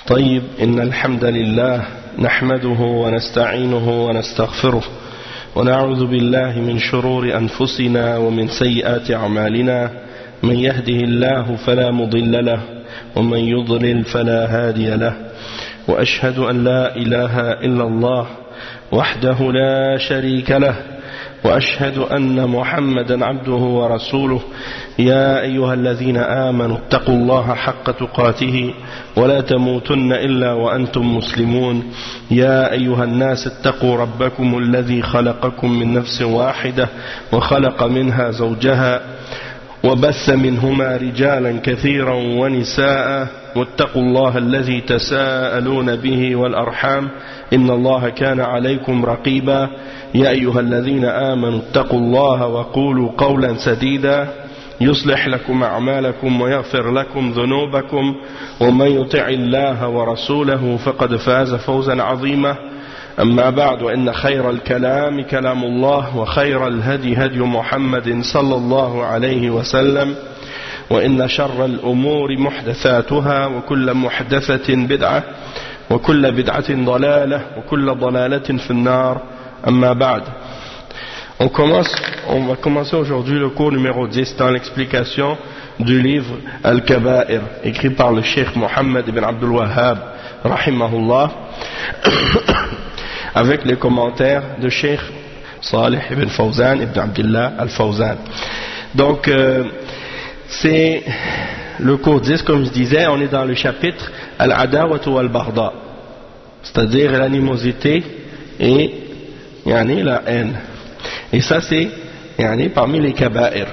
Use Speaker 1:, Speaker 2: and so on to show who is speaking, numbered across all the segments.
Speaker 1: طيب إن الحمد لله نحمده ونستعينه ونستغفره ونعوذ بالله من شرور أنفسنا ومن سيئات أعمالنا من يهده الله فلا مضل له ومن يضلل فلا هادي له وأشهد أن لا إله إلا الله وحده لا شريك له وأشهد أن محمدا عبده ورسوله يا أيها الذين آمنوا اتقوا الله حق تقاته ولا تموتن إلا وأنتم مسلمون يا أيها الناس اتقوا ربكم الذي خلقكم من نفس واحدة وخلق منها زوجها وبث منهما رجالا كثيرا ونساء واتقوا الله الذي تساءلون به والأرحام إن الله كان عليكم رقيبا يا أيها الذين آمنوا اتقوا الله وقولوا قولا سديدا يصلح لكم أعمالكم ويغفر لكم ذنوبكم ومن يطع الله ورسوله فقد فاز فوزا عظيما أما بعد وإن خير الكلام كلام الله وخير الهدي هدي محمد صلى الله عليه وسلم وإن شر الأمور محدثاتها وكل محدثة بدعة وكل بدعة ضلالة وكل ضلالة في النار أما بعد. On va commencer aujourd'hui le cours numéro 10 dans l'explication du livre Al-Kaba'ir écrit par le Cheikh Mohammed ibn Abdul Wahhab rahimahullah avec les commentaires de Cheikh Salih ibn Fawzan ibn Abdullah al-Fawzan. Donc c'est le cours 10, comme je disais, on est dans le chapitre Al-Adawatu wal-Baghda, c'est-à-dire l'animosité et la haine. Et ça c'est parmi les kaba'ir,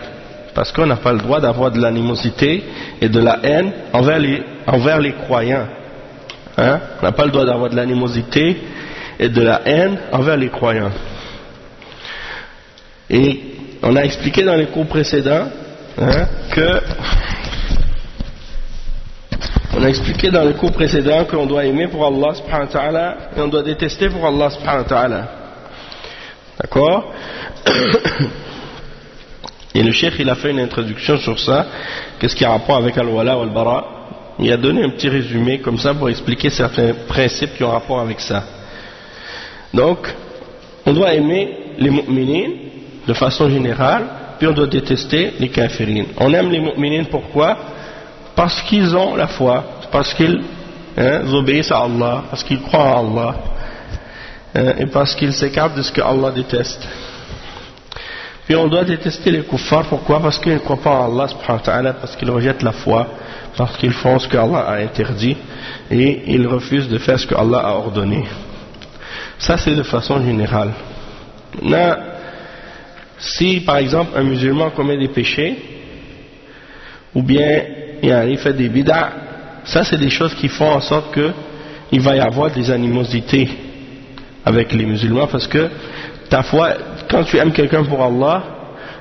Speaker 1: parce qu'on n'a pas le droit d'avoir de l'animosité et de la haine envers les croyants. On n'a pas le droit d'avoir de l'animosité et de la haine envers les croyants. Et on a expliqué dans les cours précédents qu'on doit aimer pour Allah subhanahu wa ta'ala et on doit détester pour Allah subhanahu wa ta'ala. D'accord? Et le cheikh il a fait une introduction sur ça, qu'est-ce qui a rapport avec Al-Wala ou Al-Bara. Il a donné un petit résumé comme ça pour expliquer certains principes qui ont rapport avec ça. Donc on doit aimer les mu'minines de façon générale, puis on doit détester les kafirines. On aime les mu'minines pourquoi? Parce qu'ils ont la foi, parce qu'ils obéissent à Allah, parce qu'ils croient en Allah, et parce qu'ils s'écartent de ce que Allah déteste. Puis on doit détester les kuffars, pourquoi? Parce qu'ils ne croient pas en Allah subhanahu wa ta'ala, parce qu'ils rejettent la foi, parce qu'ils font ce que Allah a interdit et ils refusent de faire ce que Allah a ordonné. Ça c'est de façon générale. Maintenant, si par exemple un musulman commet des péchés ou bien il fait des bid'a, ça c'est des choses qui font en sorte qu'il va y avoir des animosités avec les musulmans, parce que ta foi, quand tu aimes quelqu'un pour Allah,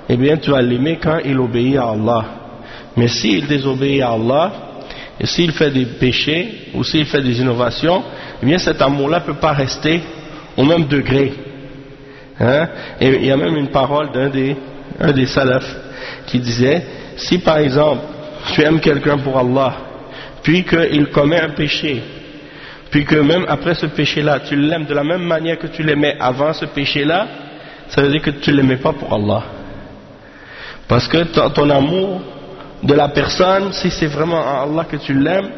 Speaker 1: eh bien tu vas l'aimer quand il obéit à Allah. Mais s'il désobéit à Allah et s'il fait des péchés ou s'il fait des innovations, eh bien cet amour-là ne peut pas rester au même degré. Et il y a même une parole d'un des salafs qui disait, si par exemple tu aimes quelqu'un pour Allah, puis qu'il commet un péché, puis que même après ce péché-là, tu l'aimes de la même manière que tu l'aimais avant ce péché-là, ça veut dire que tu ne l'aimais pas pour Allah. Parce que ton amour de la personne, si c'est vraiment à Allah que tu l'aimes,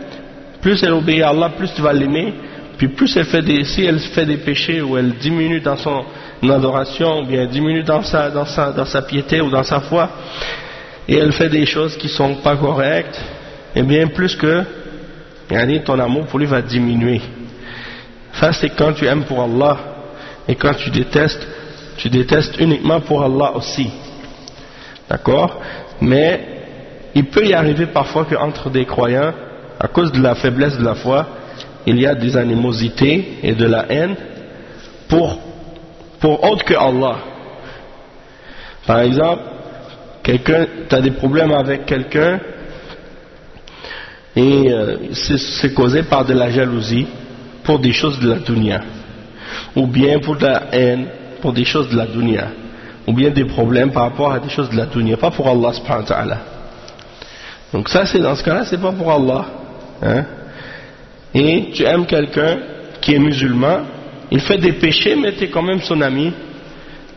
Speaker 1: plus elle obéit à Allah, plus tu vas l'aimer, puis plus si elle fait des péchés ou elle diminue dans son adoration, ou bien diminue dans sa piété ou dans sa foi, et elle fait des choses qui sont pas correctes, et bien plus que ton amour pour lui va diminuer. Ça c'est quand tu aimes pour Allah, et quand tu détestes uniquement pour Allah aussi. D'accord? Mais il peut y arriver parfois qu'entre des croyants, à cause de la faiblesse de la foi, il y a des animosités et de la haine pour autre que Allah. Par exemple, tu as des problèmes avec quelqu'un et c'est causé par de la jalousie pour des choses de la dunya, ou bien pour de la haine pour des choses de la dunya, ou bien des problèmes par rapport à des choses de la dunya, pas pour Allah subhanahu wa ta'ala. Donc ça, dans ce cas-là, c'est pas pour Allah. et tu aimes quelqu'un qui est musulman, il fait des péchés mais tu es quand même son ami,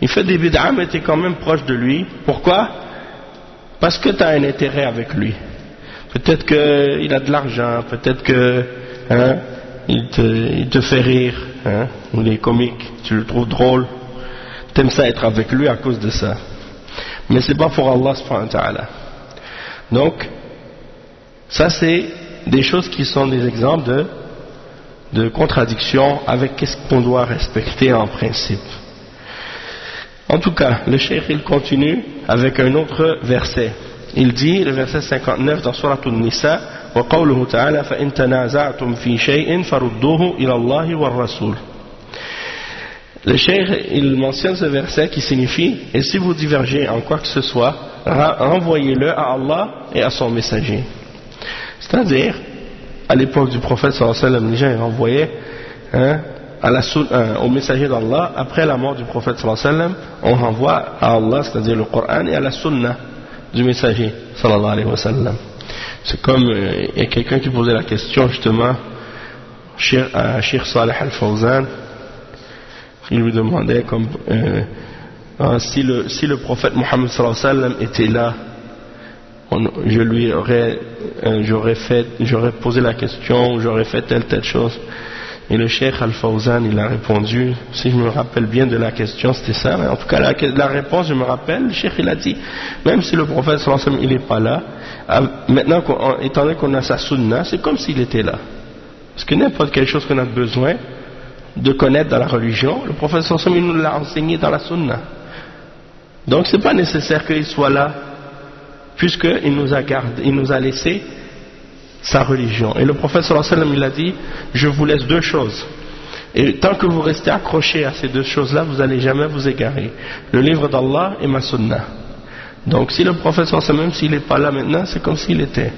Speaker 1: il fait des bid'ah mais tu es quand même proche de lui. Pourquoi? Parce que tu as un intérêt avec lui. Peut-être qu'il a de l'argent, peut-être que il te fait rire, ou il est comique, tu le trouves drôle, tu aimes ça être avec lui à cause de ça. Mais c'est pas pour Allah subhanahu wa ta'ala. Donc, ça c'est des choses qui sont des exemples de contradiction avec qu'est-ce qu'on doit respecter en principe. En tout cas, le cheikh il continue avec un autre verset. Il dit, le verset 59 dans Surat An-Nisa, وَقَوْلُهُ تَعَالَى فَإِن تَنَازَعْتُمْ فِي شَيْءٍ فَرُدُّوهُ إِلَى اللَّهِ وَالرَّسُولِ. Le cheikh il mentionne ce verset qui signifie, et si vous divergez en quoi que ce soit, renvoyez-le à Allah et à son messager. C'est-à-dire, à l'époque du prophète sallallahu alayhi wa sallam, les gens ils renvoyaient au messager d'Allah. Après la mort du prophète sallallahu alayhi wa sallam, on renvoie à Allah, c'est-à-dire le Coran, et à la sunna du messager sallallahu alayhi wa sallam. C'est comme il y a quelqu'un qui posait la question justement à Cheikh Saleh Al-Fawzan. Il lui demandait comme si le prophète Mohammed sallallahu alayhi wa sallam était là, j'aurais posé la question, j'aurais fait telle chose. Et le Cheikh Al-Fawzan il a répondu, si je me rappelle bien de la question c'était ça, mais en tout cas la réponse je me rappelle, le Cheikh il a dit, même si le prophète sallallahu alayhi wa sallam il n'est pas là, maintenant étant donné qu'on a sa sunna, c'est comme s'il était là. Parce que n'importe quelle chose qu'on a besoin de connaître dans la religion, le prophète sallallahu alayhi wa sallam il nous l'a enseigné dans la sunna. Donc c'est pas nécessaire qu'il soit là, puisqu'il nous a laissé sa religion. Et le prophète sallallahu alayhi wa sallam il a dit, je vous laisse deux choses, et tant que vous restez accrochés à ces deux choses là, vous n'allez jamais vous égarer, le livre d'Allah et ma sunna. Donc si le prophète sallallahu alayhi wa sallam, même s'il n'est pas là maintenant, c'est comme s'il était,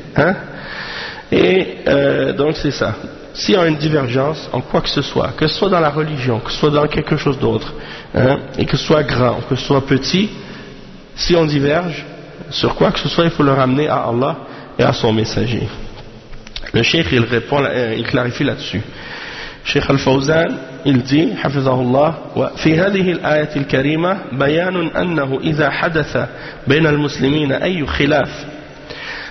Speaker 1: donc c'est ça. S'il y a une divergence en quoi que ce soit dans la religion, que ce soit dans quelque chose d'autre, et que ce soit grand, que ce soit petit, si on diverge sur quoi que ce soit, il faut le ramener à Allah et à son messager. Le cheikh il répond, il clarifie là-dessus. Cheikh Al-Fawzan il dit حفظه الله وفي هذه الآية الكريمة بيان أنه إذا حدث بين المسلمين أي خلاف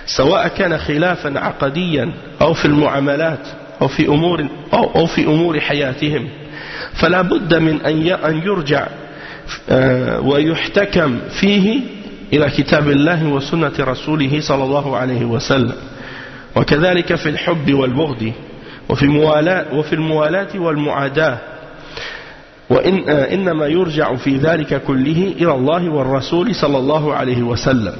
Speaker 1: سواء كان خلافا عقديا أو في المعاملات أو في أمور حياتهم فلا بد من أن يرجع ويحتكم فيه إلى كتاب الله وسنة رسوله صلى الله عليه وسلم. وكذلك في الحب والبغض وفي الموالاة والمعاداة وإنما يرجع في ذلك كله إلى الله والرسول صلى الله عليه وسلم.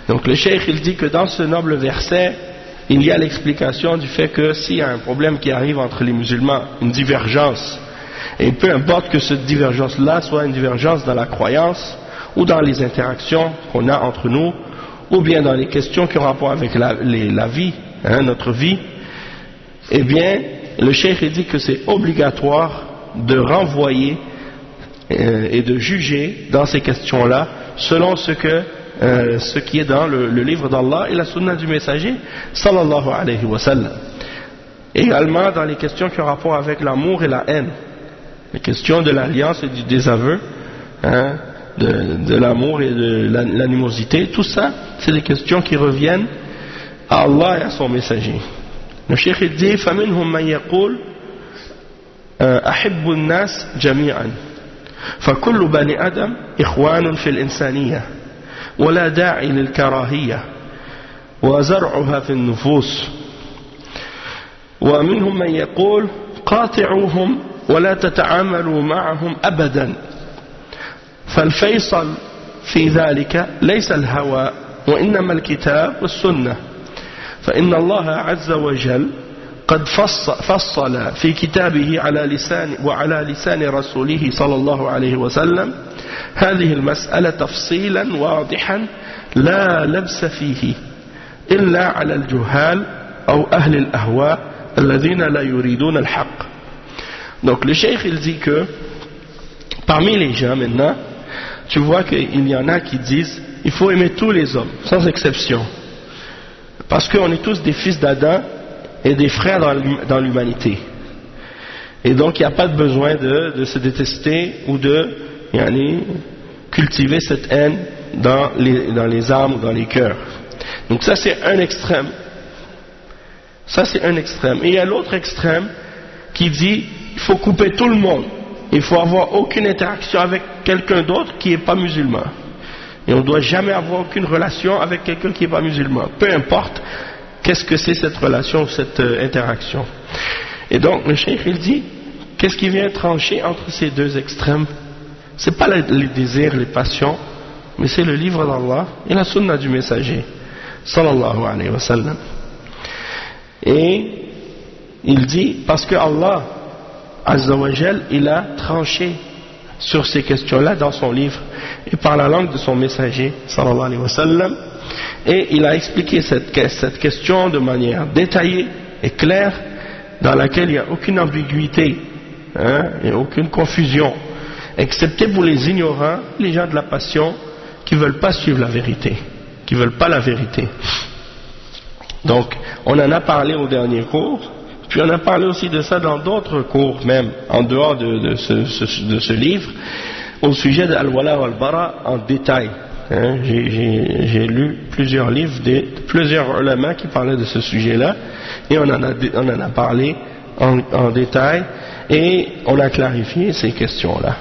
Speaker 1: Donc le cheikh il dit que dans ce noble verset il y a l'explication du fait que s'il y a un problème qui arrive entre les musulmans, une divergence, et peu importe que cette divergence là soit une divergence dans la croyance ou dans les interactions qu'on a entre nous, ou bien dans les questions qui ont rapport avec la vie, notre vie, eh bien, le cheikh dit que c'est obligatoire de renvoyer et de juger dans ces questions-là selon ce qui est dans le livre d'Allah et la sunna du messager sallallahu alayhi wa sallam. Également dans les questions qui ont rapport avec l'amour et la haine, les questions de l'alliance et du désaveu, de l'amour et de l'animosité, tout ça c'est des questions qui reviennent à Allah et à son messager. Le cheikh dit فَمِنْهُمْ مَنْ يَقُولُ أَحِبُّ النَّاسِ جَمِيعًا فَكُلُّ بَنِي آدَمْ إِخْوَانٌ فِي الْإِنسَانِيَّةِ ولا داعي للكراهية وزرعها في النفوس. ومنهم من يقول قاطعوهم ولا تتعاملوا معهم أبدا. فالفيصل في ذلك ليس الهوى وإنما الكتاب والسنة. فإن الله عز وجل قد فصل في كتابه وعلى لسان رسوله صلى الله عليه وسلم هذه المسألة تفصيلا واضحا لا لبس فيه إلا على الجهال أو أهل الأهواء الذين لا يريدون الحق. Donc le cheikh il dit que parmi les gens maintenant, tu vois qu'il y en a qui disent il faut aimer tous les hommes sans exception, parce qu'on est tous des fils d'Adam et des frères dans l'humanité. Et donc il n'y a pas de besoin de se détester ou de cultiver cette haine dans les âmes ou dans les cœurs. Donc ça c'est un extrême. Ça c'est un extrême. Et il y a l'autre extrême qui dit il faut couper tout le monde. Il faut avoir aucune interaction avec quelqu'un d'autre qui n'est pas musulman. Et on ne doit jamais avoir aucune relation avec quelqu'un qui n'est pas musulman. Peu importe qu'est-ce que c'est cette relation ou cette interaction. Et donc le cheikh il dit qu'est-ce qui vient trancher entre ces deux extrêmes? C'est pas les désirs, les passions, mais c'est le livre d'Allah et la sunna du messager sallallahu alayhi wa sallam. Et il dit parce que Allah Azza wa Jal, il a tranché sur ces questions-là dans son livre et par la langue de son messager sallallahu alayhi wa sallam, et il a expliqué cette question de manière détaillée et claire, dans laquelle il n'y a aucune ambiguïté et aucune confusion, excepté pour les ignorants, les gens de la passion qui ne veulent pas suivre la vérité, qui ne veulent pas la vérité. Donc on en a parlé au dernier cours, puis on a parlé aussi de ça dans d'autres cours même, en dehors de ce livre, au sujet de Al-Wala wal-Bara en détail. J'ai lu plusieurs livres de plusieurs ulama qui parlaient de ce sujet-là, et on en a parlé en détail, et on a clarifié ces questions-là.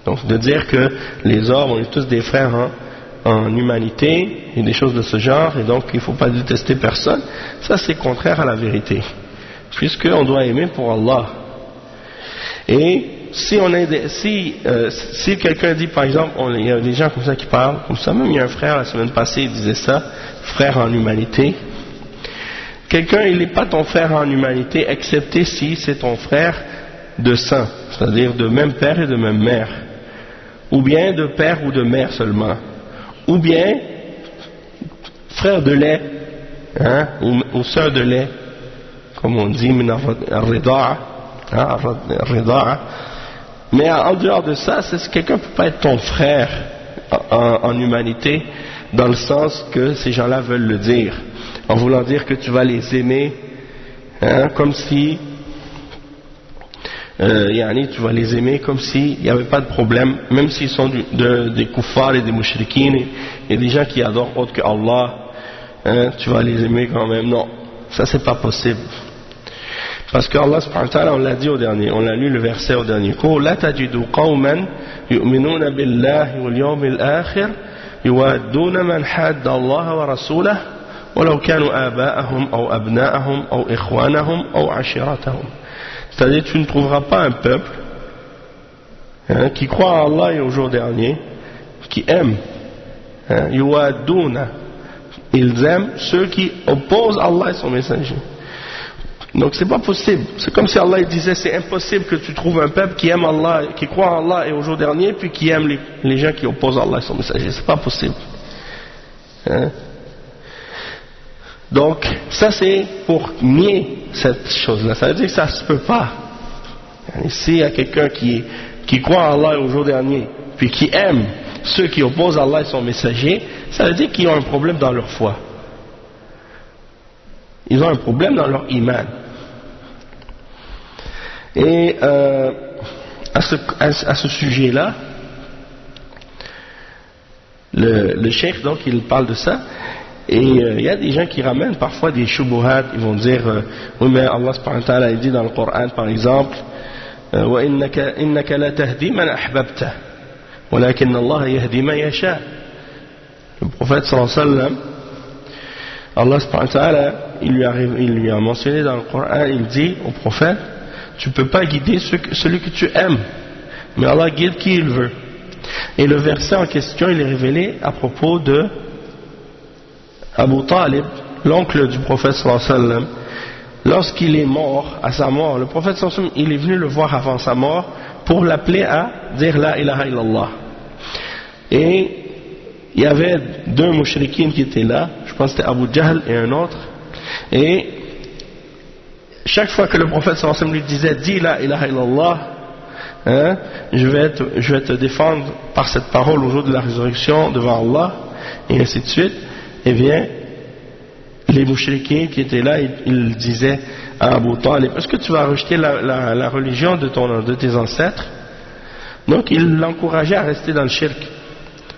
Speaker 1: Donc de dire que les hommes, on est tous des frères en humanité, et des choses de ce genre, et donc il ne faut pas détester personne, ça c'est contraire à la vérité, puisqu'on doit aimer pour Allah. Et si quelqu'un dit par exemple, il y a des gens comme ça qui parlent comme ça, même il y a un frère la semaine passée il disait ça, frère en humanité. Quelqu'un il n'est pas ton frère en humanité excepté si c'est ton frère de sang, c'est-à-dire de même père et de même mère, ou bien de père ou de mère seulement, ou bien frère de lait ou sœur de lait, comme on dit min ar-rida'a. Mais en dehors de ça, quelqu'un ne peut pas être ton frère en humanité, dans le sens que ces gens-là veulent le dire, en voulant dire que tu vas les aimer, comme si tu vas les aimer comme s'il n'y avait pas de problème, même s'ils sont des kuffars et des mushrikines et des gens qui adorent autre que Allah, tu vas les aimer quand même. Non, ça c'est pas possible. Parce que Allah subhanahu wa ta'ala, on l'a dit au dernier, on a lu le verset au dernier cours, la tajidu qawman yu'minuna billahi wal yawmil akhir yuwadduna man hadda Allah wa rasulahu walau kanu aba'ahum aw abna'ahum aw ikhwanahum aw ashiratahum. C'est-à-dire tu ne trouveras pas un peuple qui croit en Allah et au jour dernier, qui aime, yuwadduna, ils aiment ceux qui opposent Allah et son messager. Donc c'est pas possible. C'est comme si Allah disait c'est impossible que tu trouves un peuple qui aime Allah, qui croit en Allah et au jour dernier, puis qui aime les gens qui opposent Allah et son messager. C'est pas possible. Donc ça c'est pour nier cette chose-là. Ça veut dire que ça se peut pas. S'il y a quelqu'un qui croit en Allah et au jour dernier, puis qui aime ceux qui opposent Allah et son messager, ça veut dire qu'ils ont un problème dans leur foi. Ils ont un problème dans leur iman. Et à ce sujet-là, le cheikh donc il parle de ça, et il y a des gens qui ramènent parfois des shubuhat, ils vont dire oui mais Allah subhanahu wa ta'ala il dit dans le Coran par exemple wa innaka la tahdi man ahbabta walakin Allah yahdi man yasha. Le prophète sallallahu alayhi wa sallam, Allah subhanahu wa ta'ala il lui a mentionné dans le Coran, il dit au prophète tu ne peux pas guider celui que tu aimes, mais Allah guide qui il veut. Et le verset en question il est révélé à propos de Abu Talib, l'oncle du prophète sallallahu alayhi wa sallam. Lorsqu'il est mort, à sa mort, le prophète sallallahu alayhi wa sallam il est venu le voir avant sa mort pour l'appeler à dire la ilaha illallah. Et il y avait deux mushrikines qui étaient là, je pense que c'était Abu Jahl et un autre, et chaque fois que le prophète sallallahu alayhi wa sallam lui disait dis la ilaha illallah, je vais te défendre par cette parole au jour de la résurrection devant Allah, et ainsi de suite, eh bien les mouchriquins qui étaient là, ils disaient à Abu Talib, est-ce que tu vas rejeter la religion de tes ancêtres? Donc ils l'encourageaient à rester dans le shirk.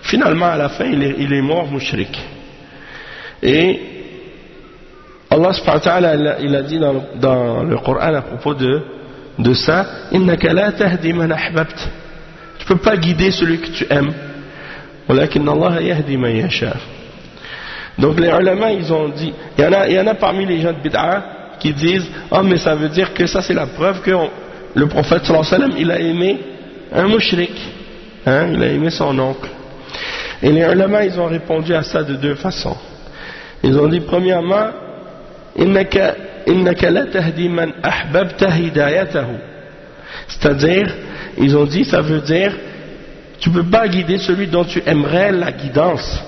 Speaker 1: Finalement, à la fin, il est mort mouchrik. Et Allah subhanahu wa ta'ala, il a dit dans le Coran à propos de ça, innaka la tahdi man ahbabt. Tu peux pas guider celui que tu aimes. Walakin Allah yahdi man yasha. Donc les ulama, ils ont dit, il y en a parmi les gens de bid'a qui disent, oh mais ça veut dire que ça c'est la preuve que le prophète sallallahu alayhi wa sallam, il a aimé un mushrik, hein, il a aimé son oncle. Et les ulama, ils ont répondu à ça de deux façons. Ils ont dit premièrement, innaka la tahdi man ahbabta hidayatahu. C'est-à-dire, ils ont dit, ça veut dire, tu peux pas guider celui dont tu aimerais la guidance.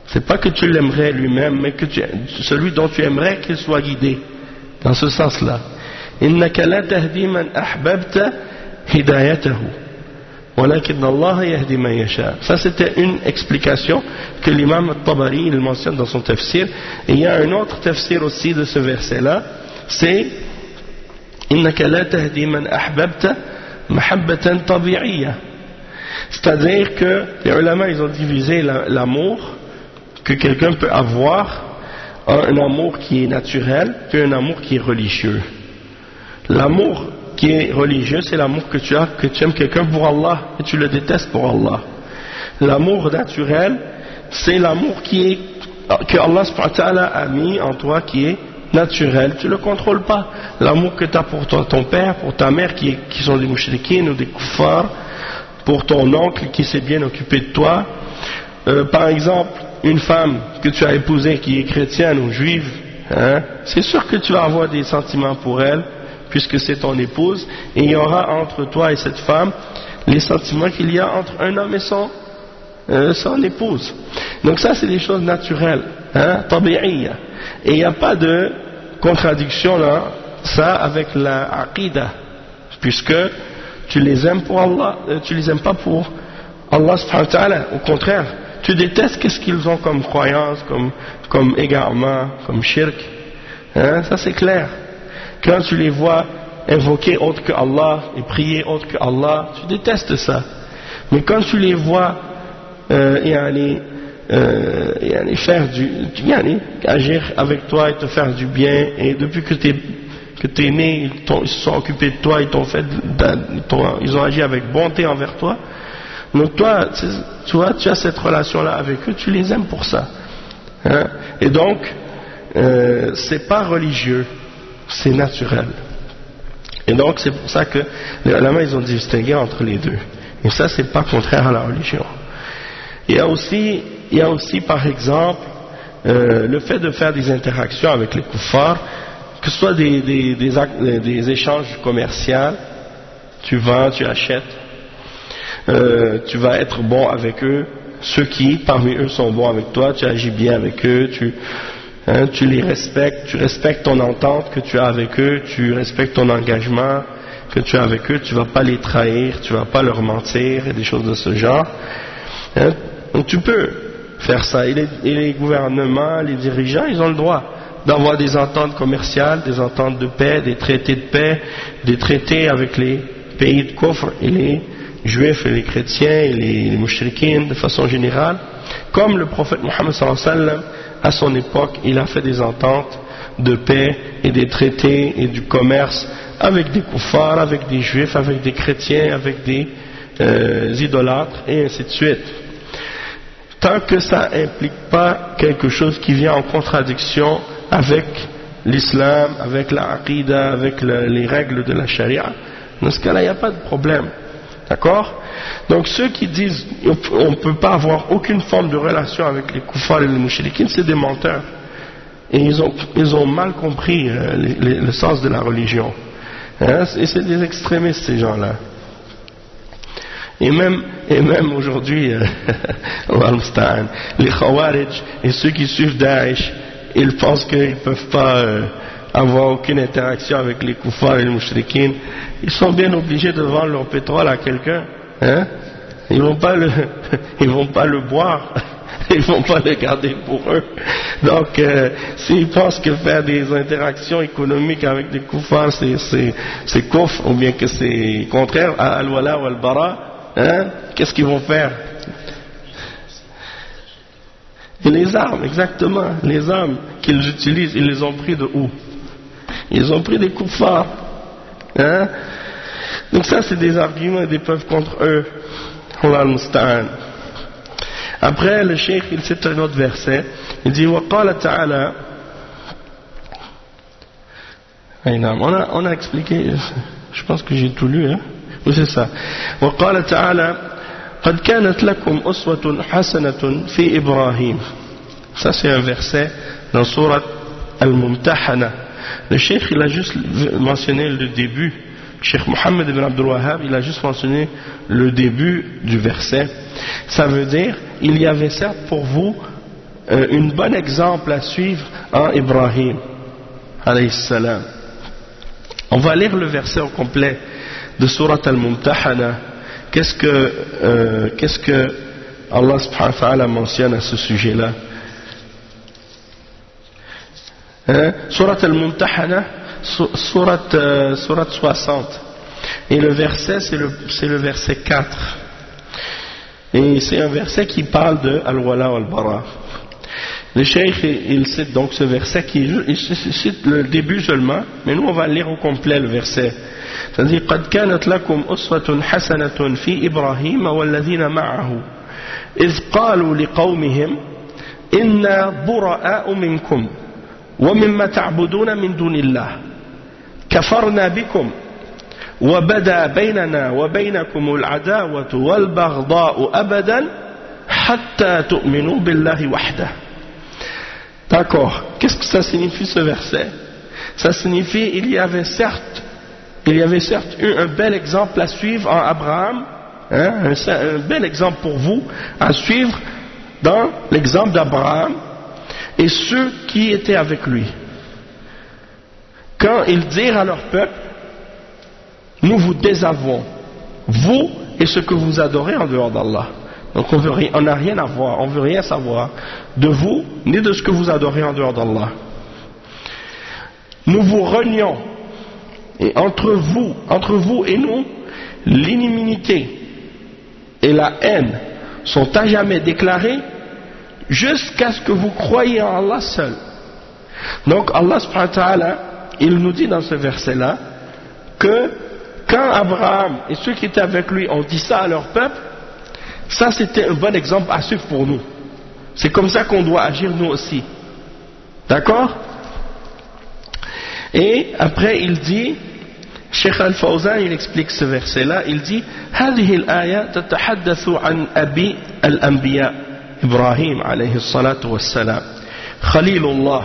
Speaker 1: C'est pas que tu l'aimerais lui-même, mais que celui dont tu aimerais qu'il soit guidé. Dans ce sens-là. Innaka la tahdi man ahbabta hidayatahu. Walakin Allah yahdi man yasha. Ça c'était une explication que l'imam al-Tabari il mentionne dans son tafsir. Et il y a un autre tafsir aussi de ce verset-là, c'est innaka la tahdi man ahbabta mahabbatan tabi'iyya. C'est-à-dire que les ulama ils ont divisé l'amour que quelqu'un peut avoir en un amour qui est naturel puis un amour qui est religieux. L'amour qui est religieux, c'est l'amour que tu as, que tu aimes quelqu'un pour Allah et tu le détestes pour Allah. L'amour naturel, c'est l'amour que Allah subhanahu wa ta'ala a mis en toi qui est naturel, tu ne le contrôles pas. L'amour que tu as pour ton père, pour ta mère qui sont des mouchriquines ou des kuffars, pour ton oncle qui s'est bien occupé de toi. Par exemple, une femme que tu as épousée qui est chrétienne ou juive, hein, c'est sûr que tu vas avoir des sentiments pour elle, puisque c'est ton épouse, et il y aura entre toi et cette femme les sentiments qu'il y a entre un homme et son épouse. Donc ça c'est des choses naturelles, hein, tabi'iyya. Et il n'y a pas de contradiction là, ça avec la aqida, puisque tu les aimes pour Allah, tu les aimes pas pour Allah subhanahu wa ta'ala, au contraire, tu détestes qu'est-ce qu'ils ont comme croyance, comme égarement, comme shirk, hein, ça c'est clair. Quand tu les vois invoquer autre que Allah et prier autre que Allah, tu détestes ça. Mais quand tu les vois agir avec toi et te faire du bien, et depuis que tu es né, ils se sont occupés de toi, ils ont agi avec bonté envers toi. Donc toi, tu vois, tu as cette relation-là avec eux, tu les aimes pour ça. Hein? Et donc, c'est pas religieux. C'est naturel. Et donc c'est pour ça que les ulama ils ont distingué entre les deux. Et ça c'est pas contraire à la religion. Il y a aussi par exemple le fait de faire des interactions avec les kuffars, que ce soit des échanges commerciaux, tu vends, tu achètes, tu vas être bon avec eux, ceux qui parmi eux sont bons avec toi, tu agis bien avec eux, tu les respectes, tu respectes ton entente que tu as avec eux, tu respectes ton engagement que tu as avec eux, tu ne vas pas les trahir, tu ne vas pas leur mentir et des choses de ce genre. Hein? Donc tu peux faire ça. Et les gouvernements, les dirigeants, ils ont le droit d'avoir des ententes commerciales, des ententes de paix, des traités de paix, des traités avec les pays de kufr et les juifs et les chrétiens et les mouchriquines de façon générale. Comme le prophète Mohammed sallallahu alayhi wa sallam, à son époque, il a fait des ententes de paix et des traités et du commerce avec des kuffars, avec des juifs, avec des chrétiens, avec des idolâtres et ainsi de suite. Tant que ça n'implique pas quelque chose qui vient en contradiction avec l'islam, avec la aqida, avec les règles de la charia, dans ce cas-là, il n'y a pas de problème. D'accord? Donc ceux qui disent on ne peut pas avoir aucune forme de relation avec les kuffars et les mouchriquines, c'est des menteurs. Et ils ont mal compris le sens de la religion. Hein? Et c'est des extrémistes ces gens-là. Et même aujourd'hui, les Khawarij et ceux qui suivent Daesh, ils pensent qu'ils ne peuvent pas avoir aucune interaction avec les kuffars et les mouchriquines. Ils sont bien obligés de vendre leur pétrole à quelqu'un. Hein? Ils vont pas le boire. Ils ne vont pas le garder pour eux. Donc, s'ils pensent que faire des interactions économiques avec des koufars, c'est kufr, ou bien que c'est contraire à al-wala ou al-bara, hein, qu'est-ce qu'ils vont faire? Et les armes, exactement, les armes qu'ils utilisent, ils les ont pris de où? Ils ont pris des koufars. Hein? Donc ça, c'est des arguments et des preuves contre eux. Allah al-Musta'an. Après, le cheikh, il cite un autre verset. Il dit, وَقَالَ تَعَالَى. On a expliqué, je pense que j'ai tout lu, hein? Oui, c'est ça. وَقَالَ تَعَالَى قَدْ كَانَتْ لَكُمْ أُسْوَةٌ حَسَنَةٌ فِي إِبْرَاهِيمَ. Ça, c'est un verset dans Surat Al-Mumtahana. Le cheikh, il a juste mentionné le début. Cheikh Mohammed ibn Abdul Wahhab, il a juste mentionné le début du verset. Ça veut dire, il y avait certes pour vous un bon exemple à suivre en Ibrahim, alayhi salam. On va lire le verset au complet de Surat Al-Mumtahana. Qu'est-ce que Allah subhanahu wa ta'ala mentionne à ce sujet-là? Surat Al-Mumtahana, surat 60. Et le verset, c'est le verset 4. Et c'est un verset qui parle de Al-Wala wal-Bara. Le cheikh, il cite donc ce verset, il cite le début seulement, mais nous on va lire au complet le verset. C'est-à-dire, قَدْ كَانَتْ لَكُمْ أُسْوَةٌ حَسَنَةٌ فِي إِبْرَاهِيمَ وَالَّذِينَ مَعَهُ إِذْ قَالُوا لِقَوْمِهِمْ إِنَّا بُرَآءُ مِنْكُمْ وَمِمَّا تَعْبُدُونَ مِنْ دُونِ اللَّهِ كَفَرْنَا بِكُمْ وَبَدَا بَيْنَنَا وَبَيْنَكُمُ الْعَدَاوَةُ وَالْبَغْضَاءُ أَبَدًا حَتَّى تُؤْمِنُوا بِاللَّهِ وَحْدَهُ. D'accord. Qu'est-ce que ça signifie ce verset? Ça signifie il y avait certes eu un bel exemple à suivre en Abraham, hein, un bel exemple pour vous à suivre dans l'exemple d'Abraham et ceux qui étaient avec lui. Quand ils dirent à leur peuple, nous vous désavouons, vous et ce que vous adorez en dehors d'Allah. Donc on n'a rien à voir, on ne veut rien savoir de vous, ni de ce que vous adorez en dehors d'Allah. Nous vous renions, et entre vous et nous, l'inimitié et la haine sont à jamais déclarées jusqu'à ce que vous croyiez en Allah seul. Donc Allah subhanahu wa ta'ala, il nous dit dans ce verset-là que quand Abraham et ceux qui étaient avec lui ont dit ça à leur peuple, ça c'était un bon exemple à suivre pour nous. C'est comme ça qu'on doit agir nous aussi. D'accord? Et après il dit, Cheikh Al-Fawzan il explique ce verset-là, il dit هذه الآية تتحدث عن أبي الأنبياء إبراهيم عليه الصلاة والسلام خليل الله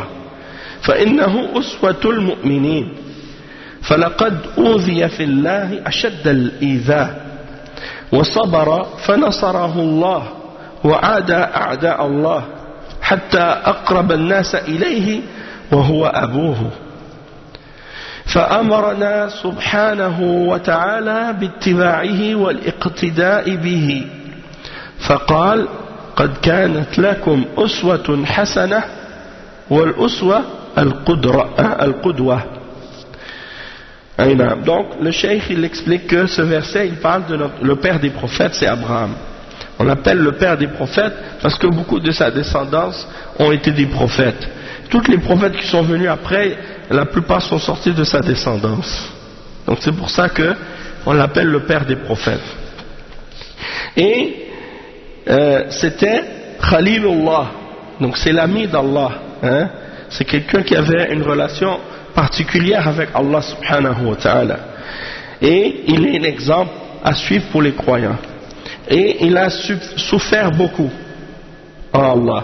Speaker 1: فإنه أسوة المؤمنين فلقد أوذي في الله أشد الإيذاء وصبر فنصره الله وعاد أعداء الله حتى أقرب الناس إليه وهو أبوه فأمرنا سبحانه وتعالى باتباعه والاقتداء به فقال قد كانت لكم أسوة حسنة والأسوة القدوة. Donc le cheikh il explique que ce verset il parle de le père des prophètes, c'est Abraham. On l'appelle le père des prophètes parce que beaucoup de sa descendance ont été des prophètes. Tous les prophètes qui sont venus après, la plupart sont sortis de sa descendance. Donc c'est pour ça que on l'appelle le père des prophètes. Et c'était Khalilullah, donc c'est l'ami d'Allah, hein? C'est quelqu'un qui avait une relation particulière avec Allah subhanahu wa ta'ala. Et il est un exemple à suivre pour les croyants. Et il a souffert beaucoup en Allah.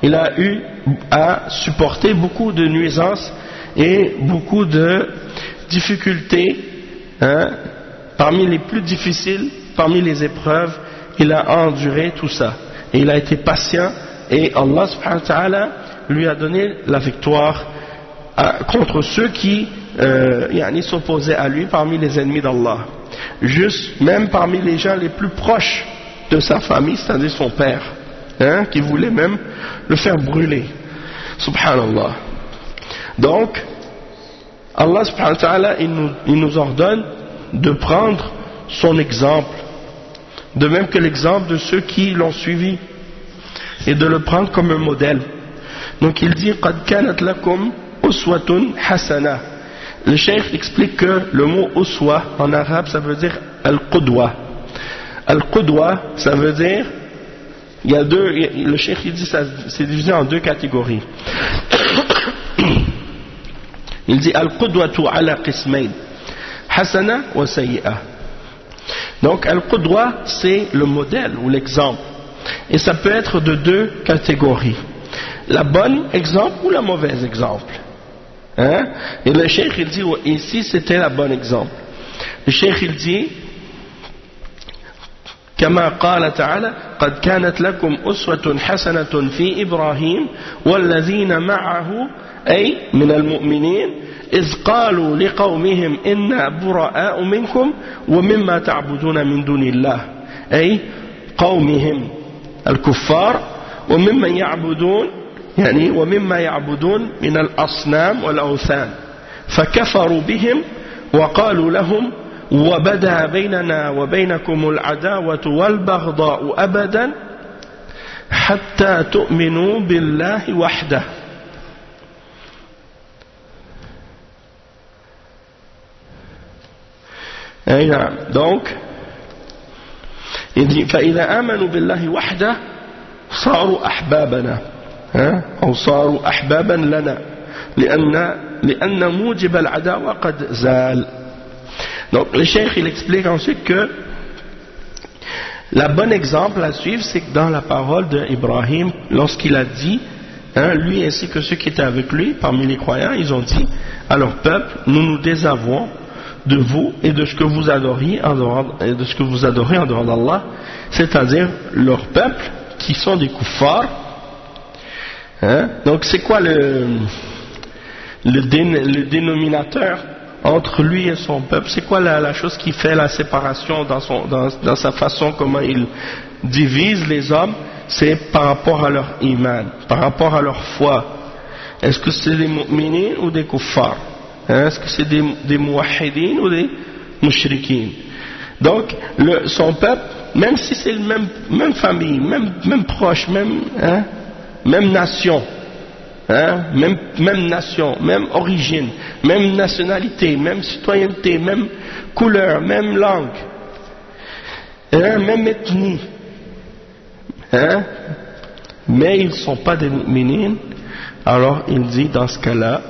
Speaker 1: Il a eu à supporter beaucoup de nuisances et beaucoup de difficultés, hein? Parmi les plus difficiles, parmi les épreuves, il a enduré tout ça. Et il a été patient et Allah subhanahu wa ta'ala lui a donné la victoire contre ceux qui s'opposaient à lui parmi les ennemis d'Allah. Juste même parmi les gens les plus proches de sa famille, c'est-à-dire son père. qui voulaient même le faire brûler. Subhanallah. Donc, Allah subhanahu wa ta'ala, il nous ordonne de prendre son exemple, de même que l'exemple de ceux qui l'ont suivi, et de le prendre comme un modèle. Donc il dit قَدْ كَانَتْ لَكُمْ أُسْوَةٌ حَسَنَةٌ. Le cheikh explique que le mot uswa en arabe ça veut dire al-qudwa. Al-qudwa ça veut dire, il y a deux, le cheikh il dit ça c'est divisé en deux catégories. Il dit al-qudwatu ala qismayn hasana wa sayyi'a. Donc al-qudwa c'est le modèle ou l'exemple, et ça peut être de deux catégories, la bonne exemple ou la mauvaise exemple. Et le cheikh il dit ici c'était la bonne exemple. Le cheikh il dit كما قال تعالى قد كانت لكم أسوة حسنة في إبراهيم والذين معه أي من المؤمنين إذ قالوا لقومهم إنا براء منكم ومما تعبدون من دون الله أي قومهم الكفار وممن يعبدون يعني ومما يعبدون من الأصنام والأوثان فكفروا بهم وقالوا لهم وبدا بيننا وبينكم العداوة والبغضاء أبدا حتى تؤمنوا بالله وحده. Donc il dit فإذا آمنوا بالله وحده صاروا أحبابنا أو صاروا أحبابا لنا لأن موجب العداوة قد زال. Donc le cheikh il explique ensuite que la bonne exemple à suivre c'est que dans la parole d'Ibrahim lorsqu'il a dit, lui ainsi que ceux qui étaient avec lui parmi les croyants, ils ont dit à leur peuple, nous nous désavouons de vous et de ce que vous adorez en dehors d'Allah, c'est-à-dire leur peuple qui sont des kuffars. Donc c'est quoi le dénominateur entre lui et son peuple? C'est quoi la chose qui fait la séparation dans sa façon comment il divise les hommes? C'est par rapport à leur iman, par rapport à leur foi. Est-ce que c'est des mu'minines ou des kuffars? Est-ce que c'est des muwahhidines ou des mushrikines? Donc son peuple, même si c'est la même famille, même proche, même nation, même nation, même origine, même nationalité, même citoyenneté, même couleur, même langue, même ethnie, mais ils ne sont pas des mu'minines, alors il dit dans ce cas-là,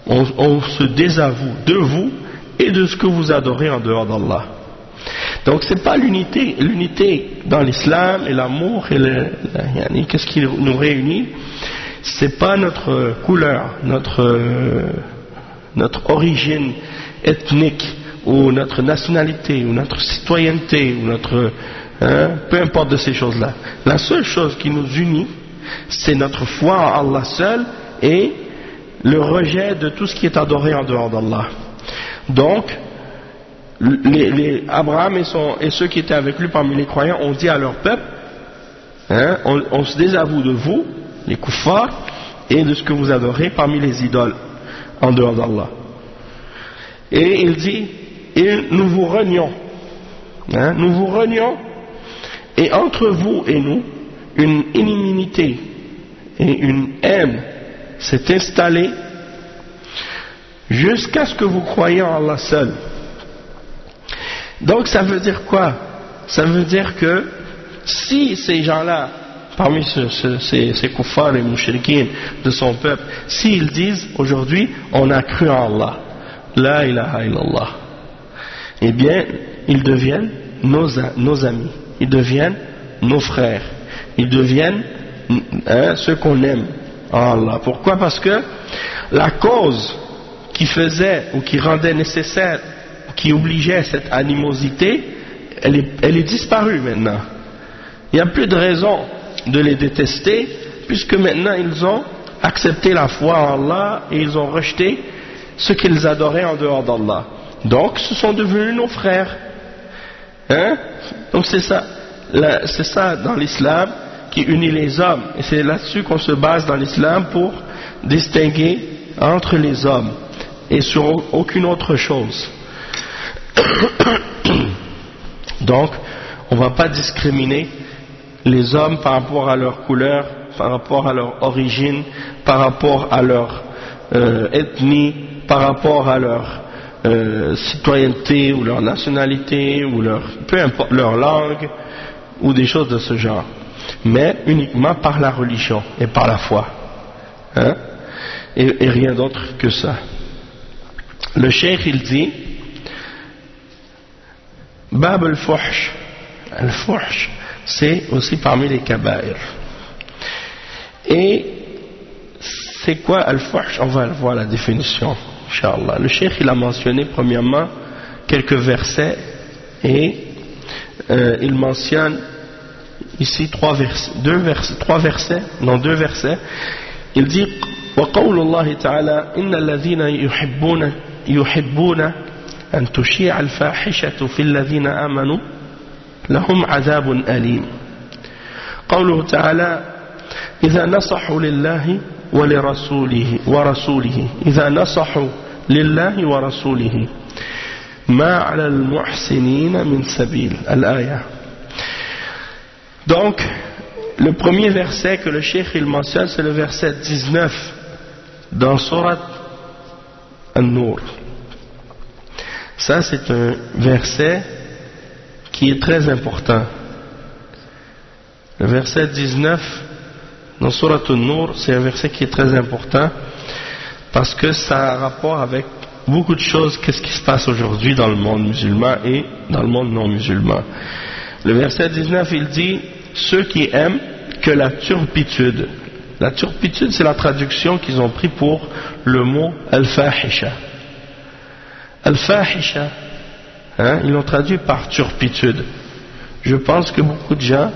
Speaker 1: on se désavoue de vous et de ce que vous adorez en dehors d'Allah. Donc c'est pas l'unité dans l'islam et l'amour et qu'est-ce qui nous réunit? C'est pas notre couleur, notre origine ethnique ou notre nationalité ou notre citoyenneté ou notre peu importe de ces choses-là. La seule chose qui nous unit, c'est notre foi en Allah seul et le rejet de tout ce qui est adoré en dehors d'Allah. Donc Abraham et ceux qui étaient avec lui parmi les croyants ont dit à leur peuple, on se désavoue de vous, les kuffars, et de ce que vous adorez parmi les idoles en dehors d'Allah. Et il dit, nous vous renions, et entre vous et nous, une inimité et une haine s'est installée jusqu'à ce que vous croyiez en Allah seul. Donc ça veut dire quoi? Ça veut dire que si ces gens-là, parmi ces kuffars et mouchriquins de son peuple, s'ils disent aujourd'hui on a cru en Allah, la ilaha illallah, eh bien ils deviennent nos amis, ils deviennent nos frères, ils deviennent ceux qu'on aime en Allah. Pourquoi? Parce que la cause qui faisait ou qui rendait nécessaire, qui obligeait cette animosité, elle est disparue maintenant. Il n'y a plus de raison de les détester, puisque maintenant ils ont accepté la foi en Allah et ils ont rejeté ce qu'ils adoraient en dehors d'Allah. Donc ce sont devenus nos frères. Donc c'est ça dans l'islam, qui unit les hommes. Et c'est là-dessus qu'on se base dans l'islam pour distinguer entre les hommes et sur aucune autre chose. Donc, on ne va pas discriminer les hommes par rapport à leur couleur, par rapport à leur origine, par rapport à leur ethnie, par rapport à leur citoyenneté ou leur nationalité ou peu importe leur langue ou des choses de ce genre, mais uniquement par la religion et par la foi, hein? Et rien d'autre que ça. Le cheikh il dit Bab al-Fuhsh. Al-Fuhsh, c'est aussi parmi les kaba'ir. Et c'est quoi Al-Fuhsh? On va voir la définition, Inch'Allah. Le cheikh il a mentionné premièrement quelques versets et il mentionne ici deux versets. Il dit وقول الله تعالى إن الذين يحبون أن تشيع الفاحشة في الذين آمنوا لهم عذاب أليم. قوله تعالى إذا نصحوا لله ورسوله إذا نصحوا لله ورسوله ما على المحسنين من سبيل. الآية. Donc le premier verset que le cheikh il mentionne, c'est le verset 19 dans Surat An-Nur. Ça c'est un verset qui est très important. Le verset 19 dans Surat An-Nur, c'est un verset qui est très important parce que ça a rapport avec beaucoup de choses, qu'est-ce qui se passe aujourd'hui dans le monde musulman et dans le monde non musulman. Le verset 19 il dit ceux qui aiment que la turpitude. La turpitude, c'est la traduction qu'ils ont pris pour le mot al-fahisha. Al-fahisha, hein, ils l'ont traduit par turpitude. Je pense que beaucoup de gens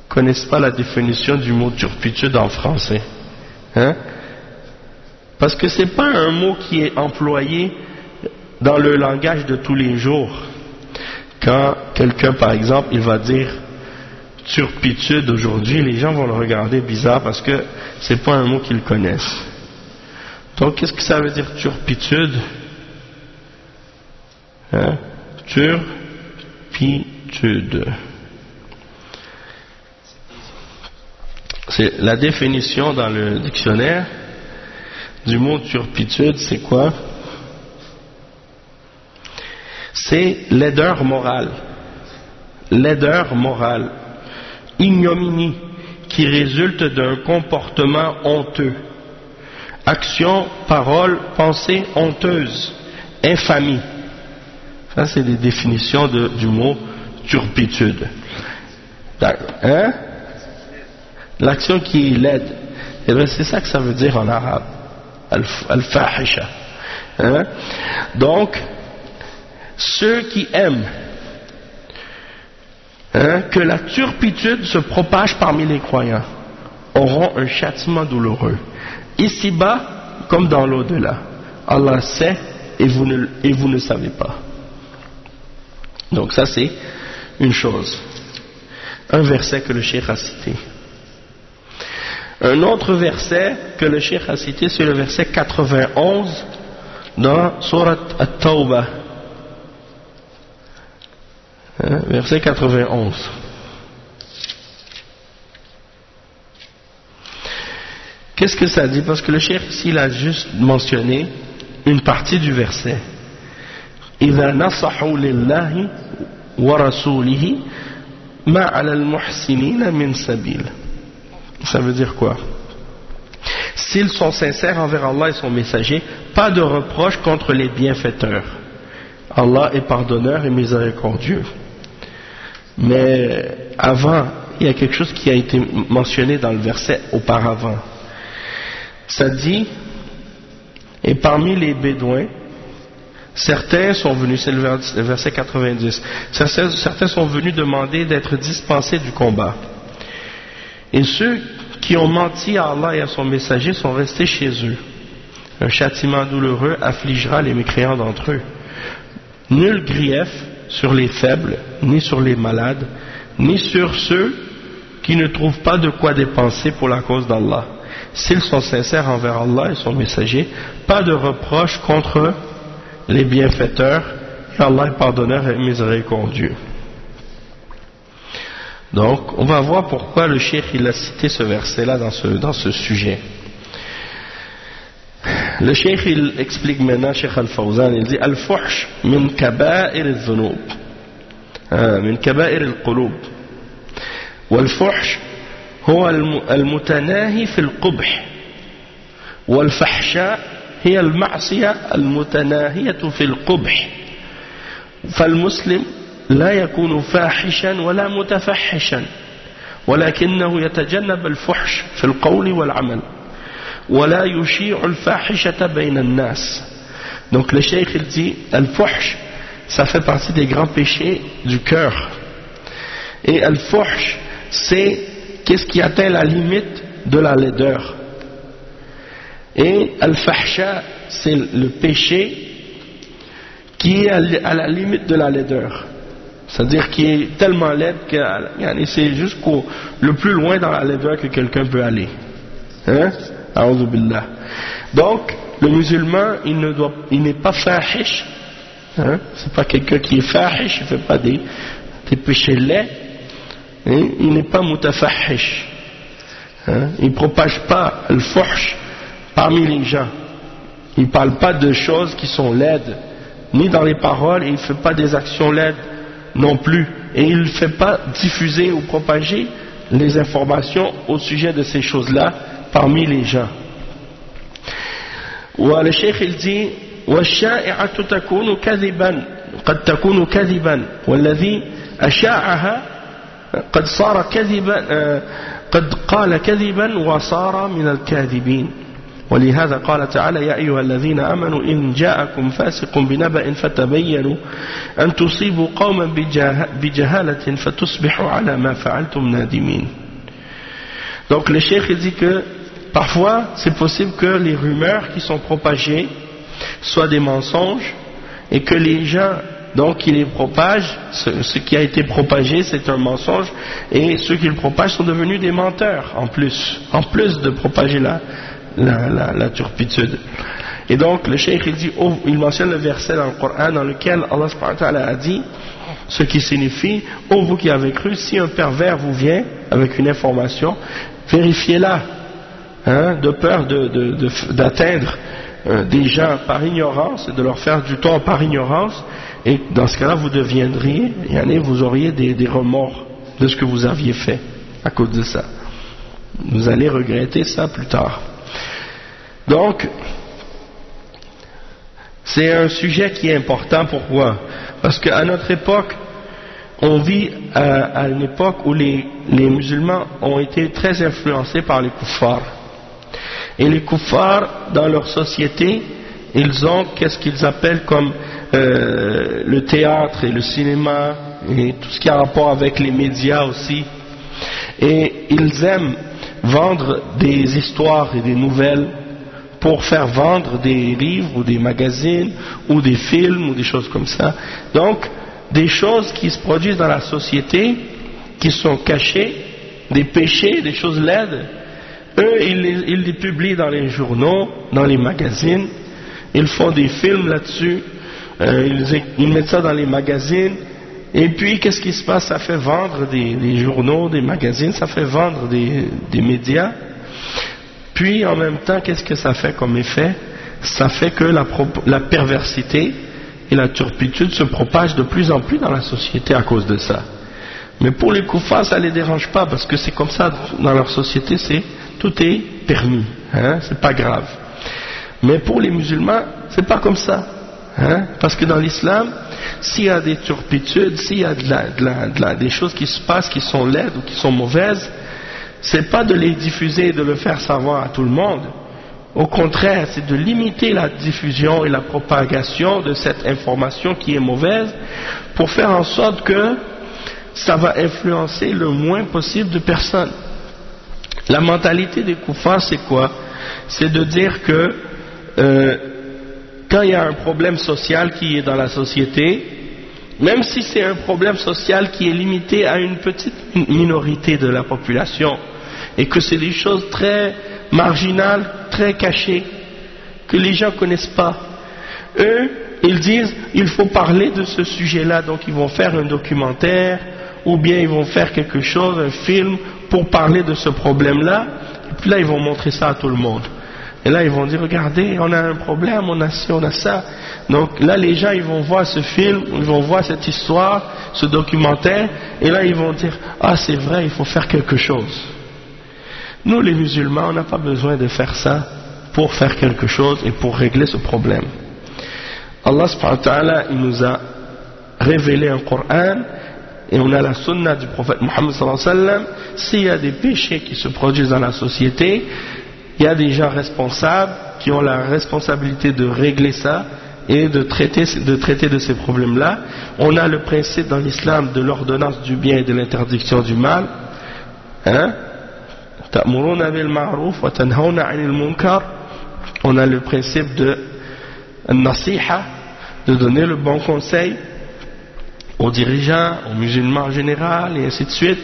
Speaker 1: connaissent pas la définition du mot turpitude en français, hein, parce que c'est pas un mot qui est employé dans le langage de tous les jours. Quand quelqu'un, par exemple, il va dire turpitude aujourd'hui, les gens vont le regarder bizarre parce que c'est pas un mot qu'ils connaissent. Donc qu'est-ce que ça veut dire turpitude? Hein? Turpitude. C'est la définition dans le dictionnaire du mot turpitude, c'est quoi? C'est laideur morale. Laideur morale. Ignominie qui résulte d'un comportement honteux. Action, parole, pensée honteuse. Infamie. Ça c'est des définitions du mot turpitude. Hein? L'action qui est laide. Et bien c'est ça que ça veut dire en arabe. Al-fahisha. Hein? Donc, ceux qui aiment que la turpitude se propage parmi les croyants auront un châtiment douloureux, ici-bas comme dans l'au-delà. Allah sait et vous ne savez pas. Donc ça c'est une chose, un verset que le cheikh a cité. Un autre verset que le cheikh a cité, c'est le verset 91 dans Surat At-Tawbah. Verset 91. Qu'est-ce que ça dit? Parce que le cheikh ici il a juste mentionné une partie du verset. إِذَا نَصَحُوا لِلَّهِ وَرَسُولِهِ مَا عَلَى الْمُحْسِنِينَ مِنْ سَبِيلٍ. Ça veut dire quoi? S'ils sont sincères envers Allah et son messager, pas de reproche contre les bienfaiteurs. Allah est pardonneur et miséricordieux. Mais avant, il y a quelque chose qui a été mentionné dans le verset auparavant. Ça dit, et parmi les Bédouins, certains sont venus, c'est le verset 90, certains sont venus demander d'être dispensés du combat. Et ceux qui ont menti à Allah et à son messager sont restés chez eux. Un châtiment douloureux affligera les mécréants d'entre eux. Nul grief sur les faibles, ni sur les malades, ni sur ceux qui ne trouvent pas de quoi dépenser pour la cause d'Allah. S'ils sont sincères envers Allah et son messager, pas de reproche contre les bienfaiteurs, et Allah est pardonneur et miséricordieux. Donc, on va voir pourquoi le cheikh il a cité ce verset-là dans ce sujet. Le cheikh il explique maintenant, Cheikh Al-Fawzan, il dit Al-fuhsh min kaba'ir al-dhunub, min kaba'ir al-qulub. والفحش هو المتناهي في القبح والفحشاء هي المعصية المتناهية في القبح فالمسلم لا يكون فاحشا ولا متفحشا ولكنه يتجنب الفحش في القول والعمل ولا يشيع الفاحشة بين الناس. Donc le cheikh il dit al-fuhsh ça fait partie des grands péchés du cœur, et al-fuhsh c'est qu'est-ce qui atteint la limite de la laideur, et al-fahsha c'est le péché qui est à la limite de la laideur, c'est-à-dire qui est tellement laide que c'est jusqu'au le plus loin dans la laideur que quelqu'un peut aller, hein? A'udhu billah. Donc le musulman il n'est pas fahish, hein? C'est pas quelqu'un qui est fahish, il fait pas des péchés laids. Il n'est pas mutafahish, hein? Il ne propage pas le fuhsh parmi les gens, il ne parle pas de choses qui sont laides, ni dans les paroles, il ne fait pas des actions laides non plus, et il ne fait pas diffuser ou propager les informations au sujet de ces choses-là parmi les gens. Le cheikh il dit والشائعة تكون كذبا قد تكون كذبا والذي أشاعها قد صار كذبا قد قال كذبا وصار من الكاذبين ولهذا قال تعالى يا أيها الذين آمنوا إن جاءكم فاسق بنبأ فتبينوا أن تصيبوا قوما بجهالة فتصبحوا على ما فعلتم نادمين. Donc le cheikh dit que parfois c'est possible que les rumeurs qui sont propagées soient des mensonges et que les gens donc qui les propagent, ce qui a été propagé c'est un mensonge, et ceux qui le propagent sont devenus des menteurs en plus de propager la turpitude. Et donc le cheikh il mentionne le verset dans le Coran dans lequel Allah subhanahu wa ta'ala a dit, ce qui signifie ô vous qui avez cru, si un pervers vous vient avec une information, vérifiez-la, hein, de peur d'atteindre des gens par ignorance et de leur faire du tort par ignorance, et dans ce cas-là vous deviendriez, vous auriez des remords de ce que vous aviez fait à cause de ça, vous allez regretter ça plus tard. Donc c'est un sujet qui est important. Pourquoi? Parce qu'à notre époque on vit à une époque où les musulmans ont été très influencés par les kuffars. Et les kuffars, dans leur société, ils ont qu'est-ce qu'ils appellent comme le théâtre et le cinéma et tout ce qui a rapport avec les médias aussi. Et ils aiment vendre des histoires et des nouvelles pour faire vendre des livres ou des magazines ou des films ou des choses comme ça. Donc, des choses qui se produisent dans la société, qui sont cachées, des péchés, des choses laides, eux ils les publient dans les journaux, dans les magazines, ils font des films là-dessus, ils mettent ça dans les magazines, et puis qu'est-ce qui se passe? Ça fait vendre des journaux, des magazines, ça fait vendre des médias, puis en même temps qu'est-ce que ça fait comme effet? Ça fait que la perversité et la turpitude se propagent de plus en plus dans la société à cause de ça. Mais pour les kuffars, ça les dérange pas, parce que c'est comme ça dans leur société, tout est permis, hein, c'est pas grave. Mais pour les musulmans, c'est pas comme ça, hein, parce que dans l'islam, s'il y a des turpitudes, s'il y a des choses qui se passent qui sont laides ou qui sont mauvaises, c'est pas de les diffuser et de le faire savoir à tout le monde. Au contraire, c'est de limiter la diffusion et la propagation de cette information qui est mauvaise, pour faire en sorte que ça va influencer le moins possible de personnes. La mentalité des kuffars, c'est quoi? C'est de dire que quand il y a un problème social qui est dans la société, même si c'est un problème social qui est limité à une petite minorité de la population, et que c'est des choses très marginales, très cachées, que les gens ne connaissent pas, eux, ils disent, il faut parler de ce sujet-là, donc ils vont faire un documentaire, ou bien ils vont faire quelque chose, un film, pour parler de ce problème-là, et puis là ils vont montrer ça à tout le monde. Et là ils vont dire, regardez, on a un problème, on a ci, on a ça. Donc là les gens ils vont voir ce film, ils vont voir cette histoire, ce documentaire, et là ils vont dire, ah c'est vrai, il faut faire quelque chose. Nous les musulmans, on n'a pas besoin de faire ça pour faire quelque chose et pour régler ce problème. Allah subhanahu wa ta'ala, il nous a révélé un Coran, et on a la sunna du prophète Mohammed sallallahu alayhi wa sallam. S'il y a des péchés qui se produisent dans la société, il y a des gens responsables qui ont la responsabilité de régler ça et de traiter de ces problèmes-là. On a le principe dans l'islam de l'ordonnance du bien et de l'interdiction du mal. Ta'muruna bil ma'ruf wa tanhauna 'anil munkar. On a le principe de nasiha, de donner le bon conseil aux dirigeants, aux musulmans en général, et ainsi de suite.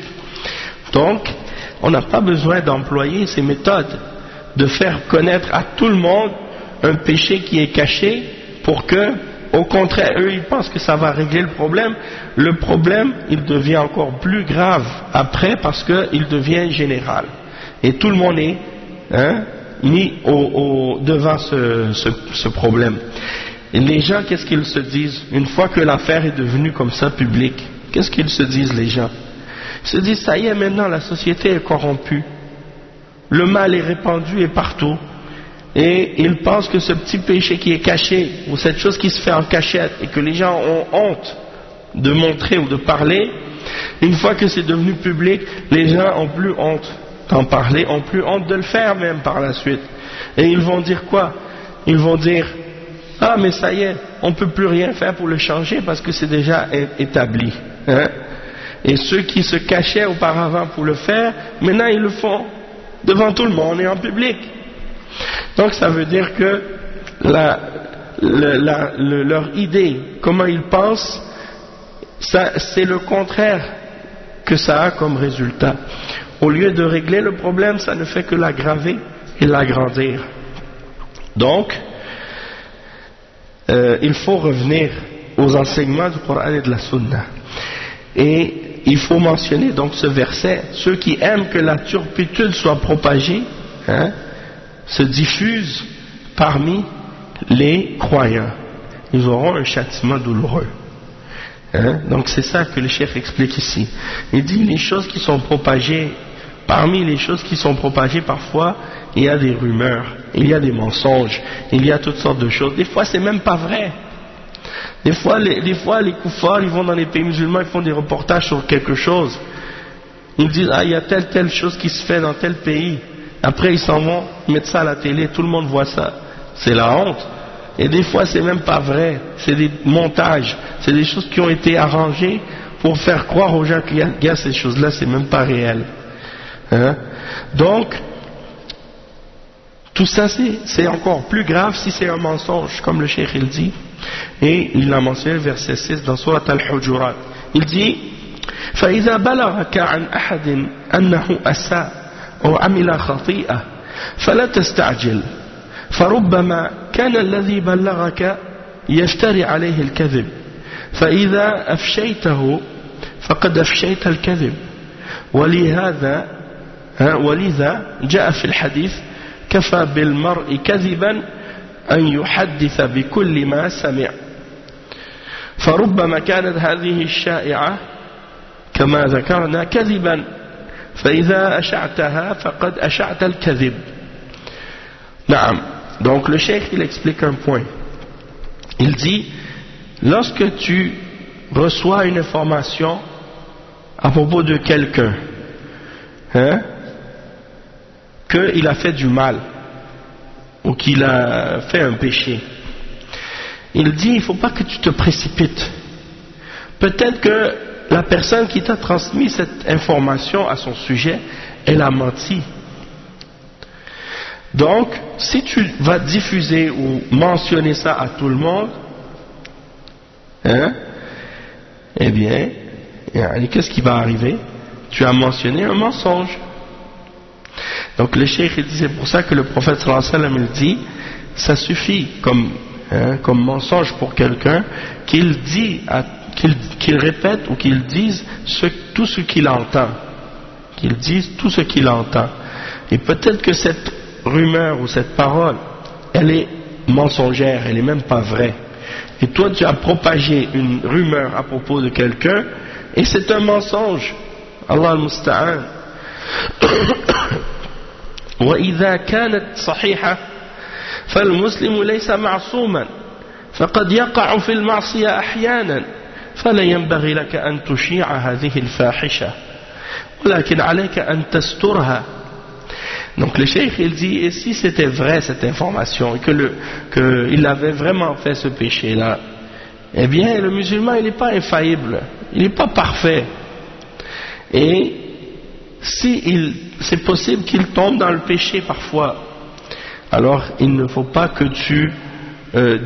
Speaker 1: Donc, on n'a pas besoin d'employer ces méthodes, de faire connaître à tout le monde un péché qui est caché, pour que, au contraire, eux, ils pensent que ça va régler le problème. Le problème, il devient encore plus grave après, parce qu'il devient général. Et tout le monde est mis devant ce problème. Et les gens, qu'est-ce qu'ils se disent une fois que l'affaire est devenue comme ça publique? Qu'est-ce qu'ils se disent les gens? Ils se disent, ça y est, maintenant la société est corrompue, le mal est répandu et partout, et ils pensent que ce petit péché qui est caché, ou cette chose qui se fait en cachette, et que les gens ont honte de montrer ou de parler, une fois que c'est devenu public, les gens ont plus honte d'en parler, ont plus honte de le faire même par la suite. Et ils vont dire quoi? Ils vont dire, ah mais ça y est, on ne peut plus rien faire pour le changer parce que c'est déjà établi. Et ceux qui se cachaient auparavant pour le faire, maintenant ils le font devant tout le monde et en public. Donc ça veut dire que leur idée, comment ils pensent, c'est le contraire que ça a comme résultat. Au lieu de régler le problème, ça ne fait que l'aggraver et l'agrandir. Donc, il faut revenir aux enseignements du Coran et de la Sunna. Et il faut mentionner donc ce verset, ceux qui aiment que la turpitude soit propagée, se diffuse parmi les croyants. Ils auront un châtiment douloureux. Donc c'est ça que le chef explique ici. Il dit les choses qui sont propagées, parmi les choses qui sont propagées parfois, il y a des rumeurs, il y a des mensonges, il y a toutes sortes de choses. Des fois c'est même pas vrai. Des fois les koufars, ils vont dans les pays musulmans, ils font des reportages sur quelque chose. Ils disent, ah il y a telle chose qui se fait dans tel pays. Après ils s'en vont, ils mettent ça à la télé, tout le monde voit ça. C'est la honte. Et des fois c'est même pas vrai, c'est des montages, c'est des choses qui ont été arrangées pour faire croire aux gens qu'il y a ces choses-là, c'est même pas réel. Donc, tout ça c'est encore plus grave si c'est un mensonge, comme le cheikh il dit, et il a mentionné verset 6 dans Surat Al-Hujurat. Il dit فإذا بلغك عن أحد أنه أساء أو عمل خطيئة فلا تستعجل فربما كان الذي بلغك يفتري عليه الكذب فإذا أفشيته فقد أفشيت الكذب ولذا جاء في الحديث كفى بالمرء كذبا أن يحدث بكل ما سمع فربما كانت هذه الشائعة كما ذكرنا كذبا فإذا أشعتها فقد أشعت الكذب. نعم. Donc le cheikh il explique un point. Il dit, lorsque tu reçois une information à propos de quelqu'un, qu'il a fait du mal ou qu'il a fait un péché, il dit, il ne faut pas que tu te précipites. Peut-être que la personne qui t'a transmis cette information à son sujet, elle a menti. Donc, si tu vas diffuser ou mentionner ça à tout le monde, eh bien, qu'est-ce qui va arriver? Tu as mentionné un mensonge. Donc le cheikh dit, c'est pour ça que le prophète sallallahu alayhi wa sallam il dit, ça suffit comme mensonge pour quelqu'un qu'il dit, qu'il répète ou qu'il dise tout ce qu'il entend. Qu'il dise tout ce qu'il entend. Et peut-être que cette rumeur ou cette parole, elle est mensongère, elle n'est même pas vraie. Et toi tu as propagé une rumeur à propos de quelqu'un et c'est un mensonge. Allah al-Musta'an. وإذا كانت صحيحة فالمسلم ليس معصوما فقد يقع في المعصية أحيانا فلا ينبغي لك أن تشيع هذه الفاحشة ولكن عليك أن تسترها. Donc le cheikh il dit, et si c'était vrai cette information et qu'il avait vraiment fait ce péché là, eh bien le musulman il n'est pas infaillible, il n'est pas parfait, et si c'est possible qu'il tombe dans le péché parfois, alors il ne faut pas que tu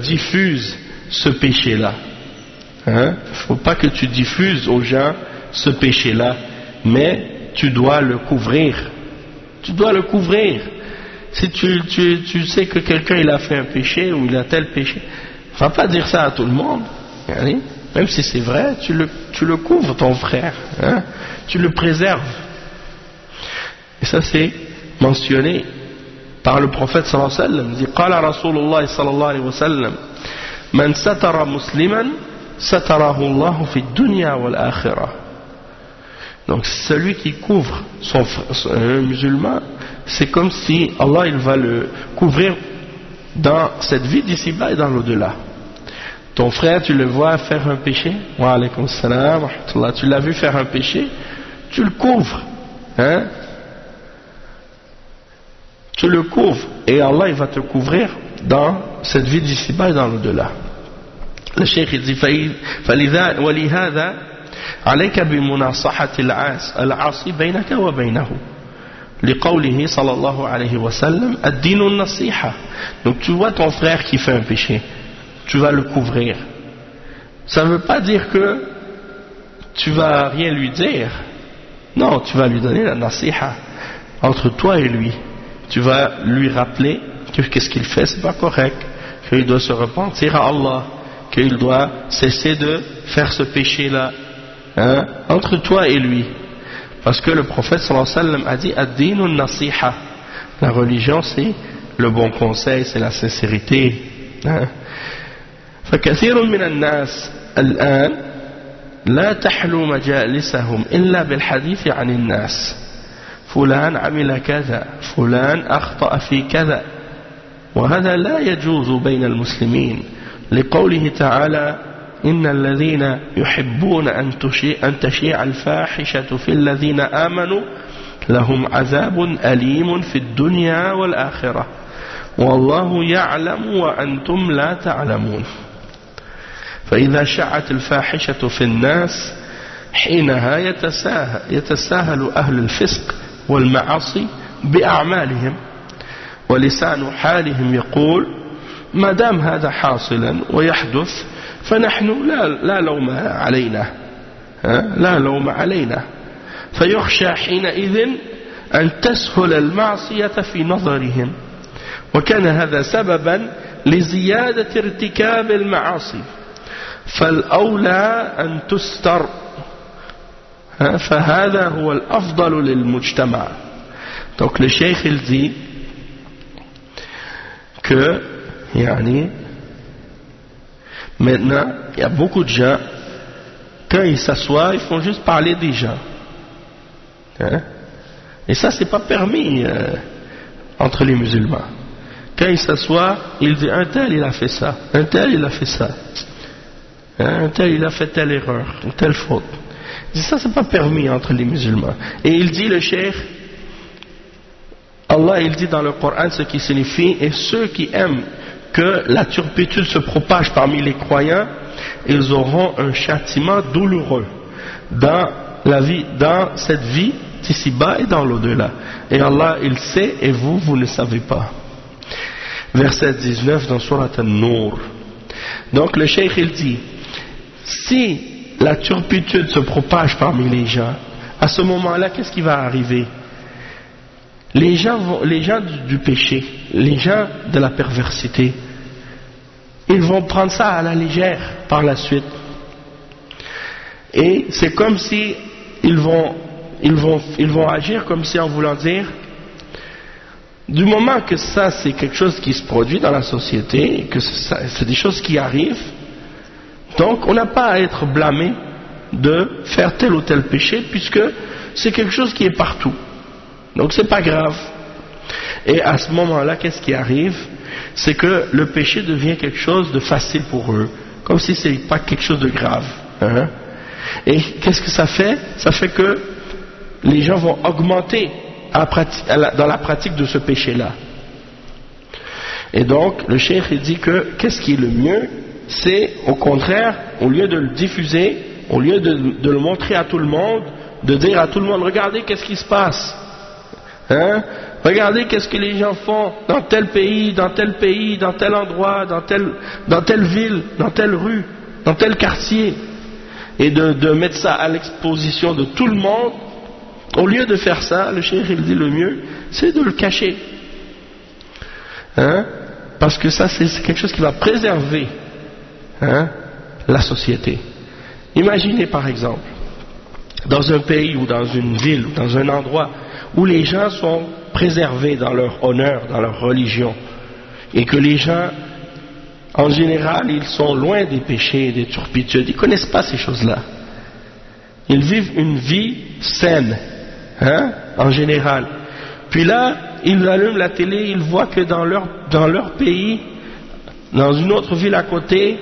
Speaker 1: diffuses ce péché là, il ne faut pas que tu diffuses aux gens ce péché là, mais tu dois le couvrir. Tu dois le couvrir. Si tu sais que quelqu'un il a fait un péché ou il a tel péché, ne va pas dire ça à tout le monde. Même si c'est vrai, tu le couvres ton frère, tu le préserves. Et ça c'est mentionné par le prophète sallallahu alayhi wa sallam. Il dit Qala Rasulullah sallallahu alayhi wa sallam Man satara musliman satarahu Allahu fi dunya wal akhirah. Donc celui qui couvre un musulman, c'est comme si Allah il va le couvrir dans cette vie d'ici-bas et dans l'au-delà. Ton frère, tu le vois faire un péché, wa alaykum salam wa rahmatullah, tu l'as vu faire un péché, tu le couvres, tu le couvres, et Allah il va te couvrir dans cette vie d'ici-bas et dans l'au-delà. Le cheikh il dit وَلِهَذَا عليك بمناصحة العاصي بينك وبينه لقوله صلى الله عليه وسلم الدين النصيحة. Donc tu vois ton frère qui fait un péché, tu vas le couvrir. Ça ne veut pas dire que tu vas rien lui dire. Non, tu vas lui donner la nasiha entre toi et lui. Tu vas lui rappeler que qu'est-ce qu'il fait, c'est pas correct, qu'il doit se repentir à Allah, qu'il doit cesser de faire ce péché-là. Entre toi et lui, parce que le prophète sallallahu alayhi wa sallam a dit ad-dinu nasiha, la religion c'est le bon conseil, c'est la sincérité. فكثير من الناس الآن لا تحلو مجالسهم إلا بالحديث عن الناس فلان عمل كذا فلان أخطأ في كذا وهذا لا يجوز بين المسلمين لقوله تعالى إن الذين يحبون أن تشيع الفاحشة في الذين آمنوا لهم عذاب أليم في الدنيا والآخرة والله يعلم وأنتم لا تعلمون. فإذا شاعت الفاحشة في الناس حينها يتساهل أهل الفسق والمعاصي بأعمالهم ولسان حالهم يقول ما دام هذا حاصلا ويحدث فنحن لا لوم علينا لا لوم علينا فيخشى حينئذ أن تسهل المعصية في نظرهم وكان هذا سببا لزيادة ارتكاب المعاصي فالأولى أن تستر فهذا هو الأفضل للمجتمع. Donc le cheikh il dit que maintenant, il y a beaucoup de gens, quand ils s'assoient, ils font juste parler des gens. Et ça, c'est pas permis entre les musulmans. Quand ils s'assoient, ils disent un tel il a fait ça, un tel il a fait ça, un tel il a fait telle erreur, une telle faute. Il dit ça, c'est pas permis entre les musulmans. Et il dit le cheikh, Allah il dit dans le Coran ce qui signifie, et ceux qui aiment que la turpitude se propage parmi les croyants, ils auront un châtiment douloureux dans cette vie d'ici-bas et dans l'au-delà. Et Allah il sait et vous ne savez pas. Verset 19 dans Surat An-Nur. Donc le cheikh il dit, si la turpitude se propage parmi les gens, à ce moment-là, qu'est-ce qui va arriver? Les gens du péché, les gens de la perversité, ils vont prendre ça à la légère par la suite. Et c'est comme si ils vont agir comme si en voulant dire, du moment que ça c'est quelque chose qui se produit dans la société, et que c'est des choses qui arrivent, donc on n'a pas à être blâmé de faire tel ou tel péché, puisque c'est quelque chose qui est partout. Donc c'est pas grave. Et à ce moment-là, qu'est-ce qui arrive? C'est que le péché devient quelque chose de facile pour eux, comme si c'est pas quelque chose de grave. Hein? Et qu'est-ce que ça fait? Ça fait que les gens vont augmenter dans la pratique de ce péché-là. Et donc, le cheikh il dit que qu'est-ce qui est le mieux? C'est au contraire, au lieu de le diffuser, au lieu de le montrer à tout le monde, de dire à tout le monde, regardez qu'est-ce qui se passe. Hein? Regardez qu'est-ce que les gens font dans tel pays, dans tel endroit, dans telle ville, dans telle rue, dans tel quartier. Et de mettre ça à l'exposition de tout le monde. Au lieu de faire ça, le cheikh il dit le mieux, c'est de le cacher. Hein? Parce que ça c'est quelque chose qui va préserver la société. Imaginez par exemple, dans un pays ou dans une ville ou dans un endroit où les gens sont préservés dans leur honneur, dans leur religion, et que les gens, en général, ils sont loin des péchés et des turpitudes, ils ne connaissent pas ces choses-là. Ils vivent une vie saine, en général. Puis là, ils allument la télé, ils voient que dans leur pays, dans une autre ville à côté,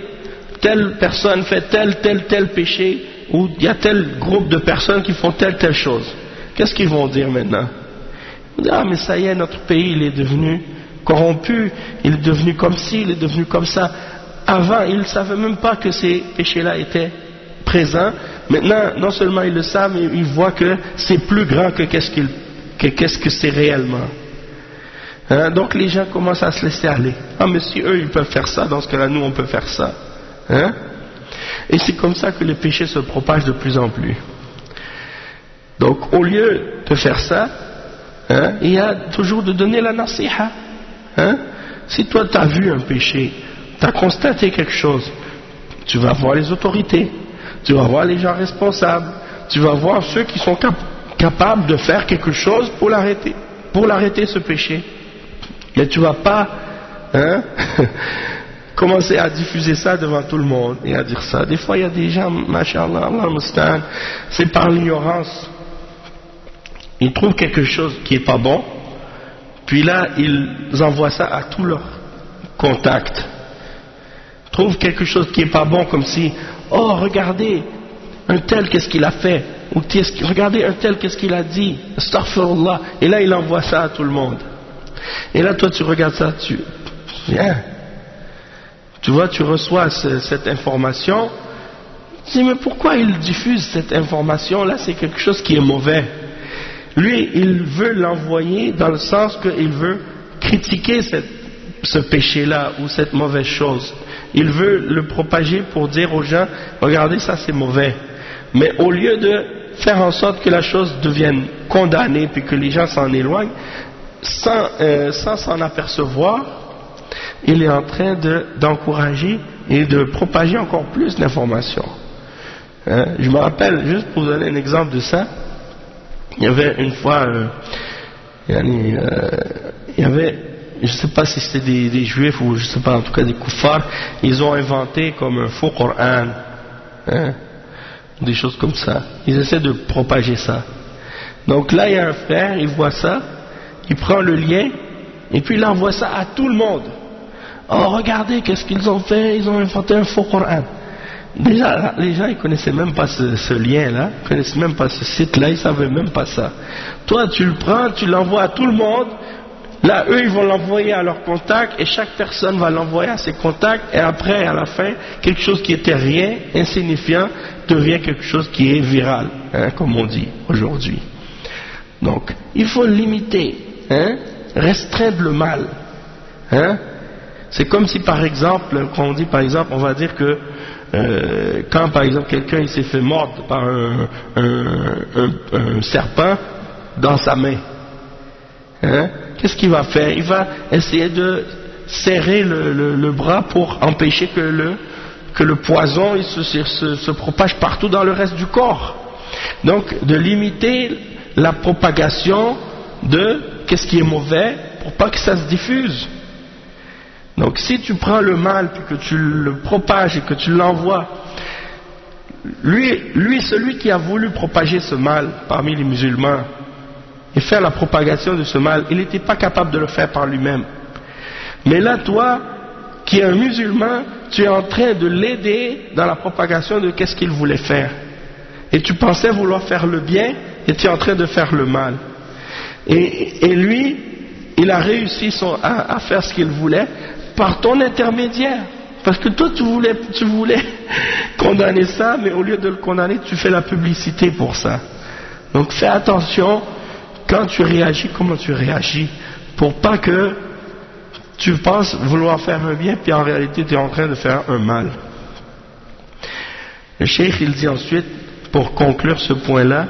Speaker 1: telle personne fait tel péché, ou il y a tel groupe de personnes qui font telle chose. Qu'est-ce qu'ils vont dire maintenant? Ils vont dire, ah mais ça y est, notre pays il est devenu corrompu, il est devenu comme ci, il est devenu comme ça. Avant, ils ne savaient même pas que ces péchés-là étaient présents. Maintenant, non seulement ils le savent, mais ils voient que c'est plus grand que qu'est-ce que c'est réellement. Donc les gens commencent à se laisser aller. Ah mais si eux ils peuvent faire ça, dans ce cas-là nous on peut faire ça. Et c'est comme ça que le péché se propage de plus en plus. Donc au lieu de faire ça, il y a toujours de donner la nasiha. Si toi tu as vu un péché, tu as constaté quelque chose, tu vas voir les autorités, tu vas voir les gens responsables, tu vas voir ceux qui sont capables de faire quelque chose pour l'arrêter ce péché. Mais tu ne vas pas commencer à diffuser ça devant tout le monde et à dire ça. Des fois il y a des gens, masha'Allah, Allah mustaan, c'est par l'ignorance. Ils trouvent quelque chose qui n'est pas bon, puis là ils envoient ça à tous leurs contacts. Ils trouvent quelque chose qui n'est pas bon, comme si, oh regardez, un tel qu'est-ce qu'il a fait, ou regardez un tel qu'est-ce qu'il a dit, astaghfirullah, et là il envoie ça à tout le monde. Et là toi tu regardes ça, tu vois, tu reçois cette information, tu dis mais pourquoi il diffuse cette information là, c'est quelque chose qui est mauvais. Lui il veut l'envoyer dans le sens qu'il veut critiquer ce péché là ou cette mauvaise chose. Il veut le propager pour dire aux gens, regardez ça c'est mauvais. Mais au lieu de faire en sorte que la chose devienne condamnée puis que les gens s'en éloignent, sans s'en apercevoir, il est en train d'encourager et de propager encore plus d'informations. Je me rappelle, juste pour vous donner un exemple de ça, il y avait une fois, il y avait, je ne sais pas si c'était des juifs ou je ne sais pas, en tout cas des kuffars, ils ont inventé comme un faux Coran, des choses comme ça. Ils essaient de propager ça. Donc là, il y a un frère, il voit ça, il prend le lien, et puis il envoie ça à tout le monde. Oh, regardez, qu'est-ce qu'ils ont fait, ils ont inventé un faux Coran. Déjà, les gens, ils connaissaient même pas ce lien-là, ils connaissaient même pas ce site-là, ils savaient même pas ça. Toi, tu le prends, tu l'envoies à tout le monde, là, eux, ils vont l'envoyer à leurs contacts, et chaque personne va l'envoyer à ses contacts, et après, à la fin, quelque chose qui était rien, insignifiant, devient quelque chose qui est viral, comme on dit aujourd'hui. Donc, il faut limiter, restreindre le mal. C'est comme si, par exemple, quand on dit, par exemple, on va dire que quand par exemple quelqu'un il s'est fait mordre par un serpent dans sa main, hein, qu'est-ce qu'il va faire? Il va essayer de serrer le bras pour empêcher que le poison il se propage partout dans le reste du corps. Donc de limiter la propagation de qu'est-ce qui est mauvais pour pas que ça se diffuse. Donc si tu prends le mal puis que tu le propages et que tu l'envoies, lui celui qui a voulu propager ce mal parmi les musulmans et faire la propagation de ce mal, il n'était pas capable de le faire par lui-même. Mais là toi qui es un musulman, tu es en train de l'aider dans la propagation de qu'est-ce qu'il voulait faire. Et tu pensais vouloir faire le bien et tu es en train de faire le mal. Et lui, il a réussi à faire ce qu'il voulait par ton intermédiaire. Parce que toi, tu voulais condamner ça, mais au lieu de le condamner, tu fais la publicité pour ça. Donc fais attention quand tu réagis, comment tu réagis, pour pas que tu penses vouloir faire un bien, puis en réalité, tu es en train de faire un mal. Le cheikh, il dit ensuite, pour conclure ce point-là,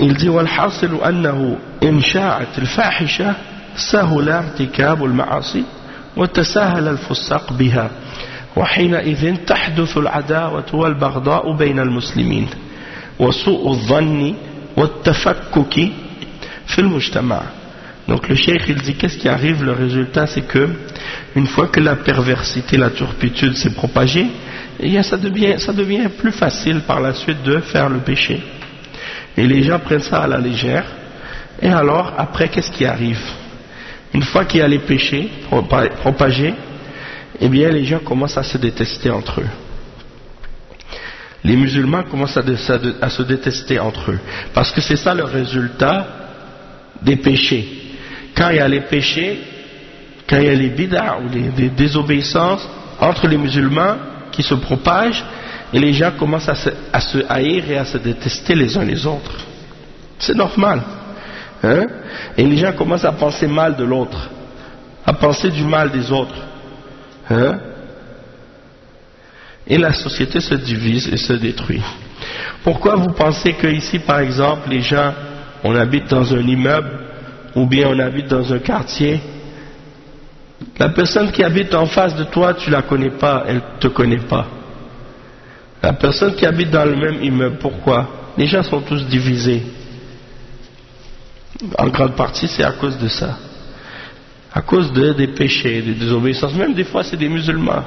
Speaker 1: il dit والحاصل أنه إن شاعت الفاحشة سهل ارتكاب المعاصي وتساهل الفساق بها وحينئذ تحدث العداوة والبغضاء بين المسلمين وسوء الظن والتفكك في المجتمع. Donc le cheikh il dit qu'est-ce qui arrive, le résultat c'est que une fois que la perversité, la turpitude s'est propagée, ça devient plus facile par la suite de faire le péché. Et les gens prennent ça à la légère. Et alors, après, qu'est-ce qui arrive? Une fois qu'il y a les péchés propagés, eh bien, les gens commencent à se détester entre eux. Les musulmans commencent à se détester entre eux. Parce que c'est ça le résultat des péchés. Quand il y a les péchés, quand il y a les bid'ah ou les désobéissances entre les musulmans qui se propagent, et les gens commencent à se haïr et à se détester les uns les autres. C'est normal. Hein? Et les gens commencent à penser mal de l'autre, à penser du mal des autres. Hein? Et la société se divise et se détruit. Pourquoi vous pensez que ici, par exemple, les gens, on habite dans un immeuble, ou bien on habite dans un quartier, la personne qui habite en face de toi, tu la connais pas, elle te connaît pas. La personne qui habite dans le même immeuble, pourquoi? Les gens sont tous divisés. En grande partie, c'est à cause de ça. À cause des péchés, des désobéissances. Même des fois, c'est des musulmans.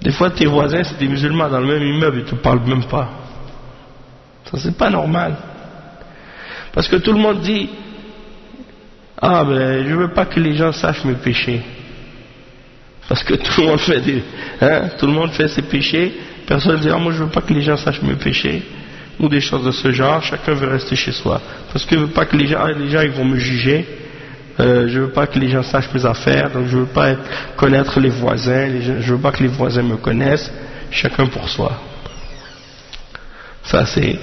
Speaker 1: Des fois, tes voisins, c'est des musulmans dans le même immeuble, ils ne te parlent même pas. Ça, c'est pas normal. Parce que tout le monde dit, ah, ben, je veux pas que les gens sachent mes péchés. Parce que tout le monde tout le monde fait ses péchés, personne ne dit, ah, moi je veux pas que les gens sachent mes péchés, ou des choses de ce genre, chacun veut rester chez soi. Parce que je veux pas que les gens ils vont me juger, je veux pas que les gens sachent mes affaires, donc je veux pas connaître les voisins, je veux pas que les voisins me connaissent, chacun pour soi. Ça c'est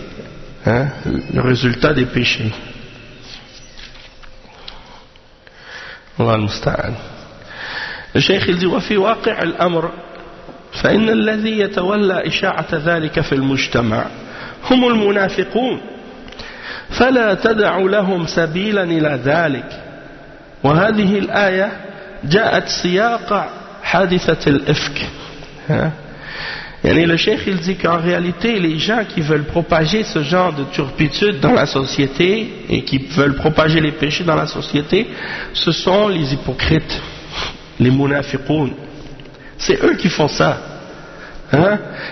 Speaker 1: le résultat des péchés. Allah al-Musta'an. Le cheikh il dit وفي واقع الأمر فإن الذي يتولى إشاعة ذلك في المجتمع هم المنافقون فلا تدع لهم سبيلا إلى ذلك وهذه الآية جاءت سياق حادثة الإفك. Le cheikh il dit qu'en réalité les gens qui veulent propager ce genre de turpitude dans la société et qui veulent propager les péchés dans la société, ce sont les hypocrites, les munafiqoun. C'est eux qui font ça.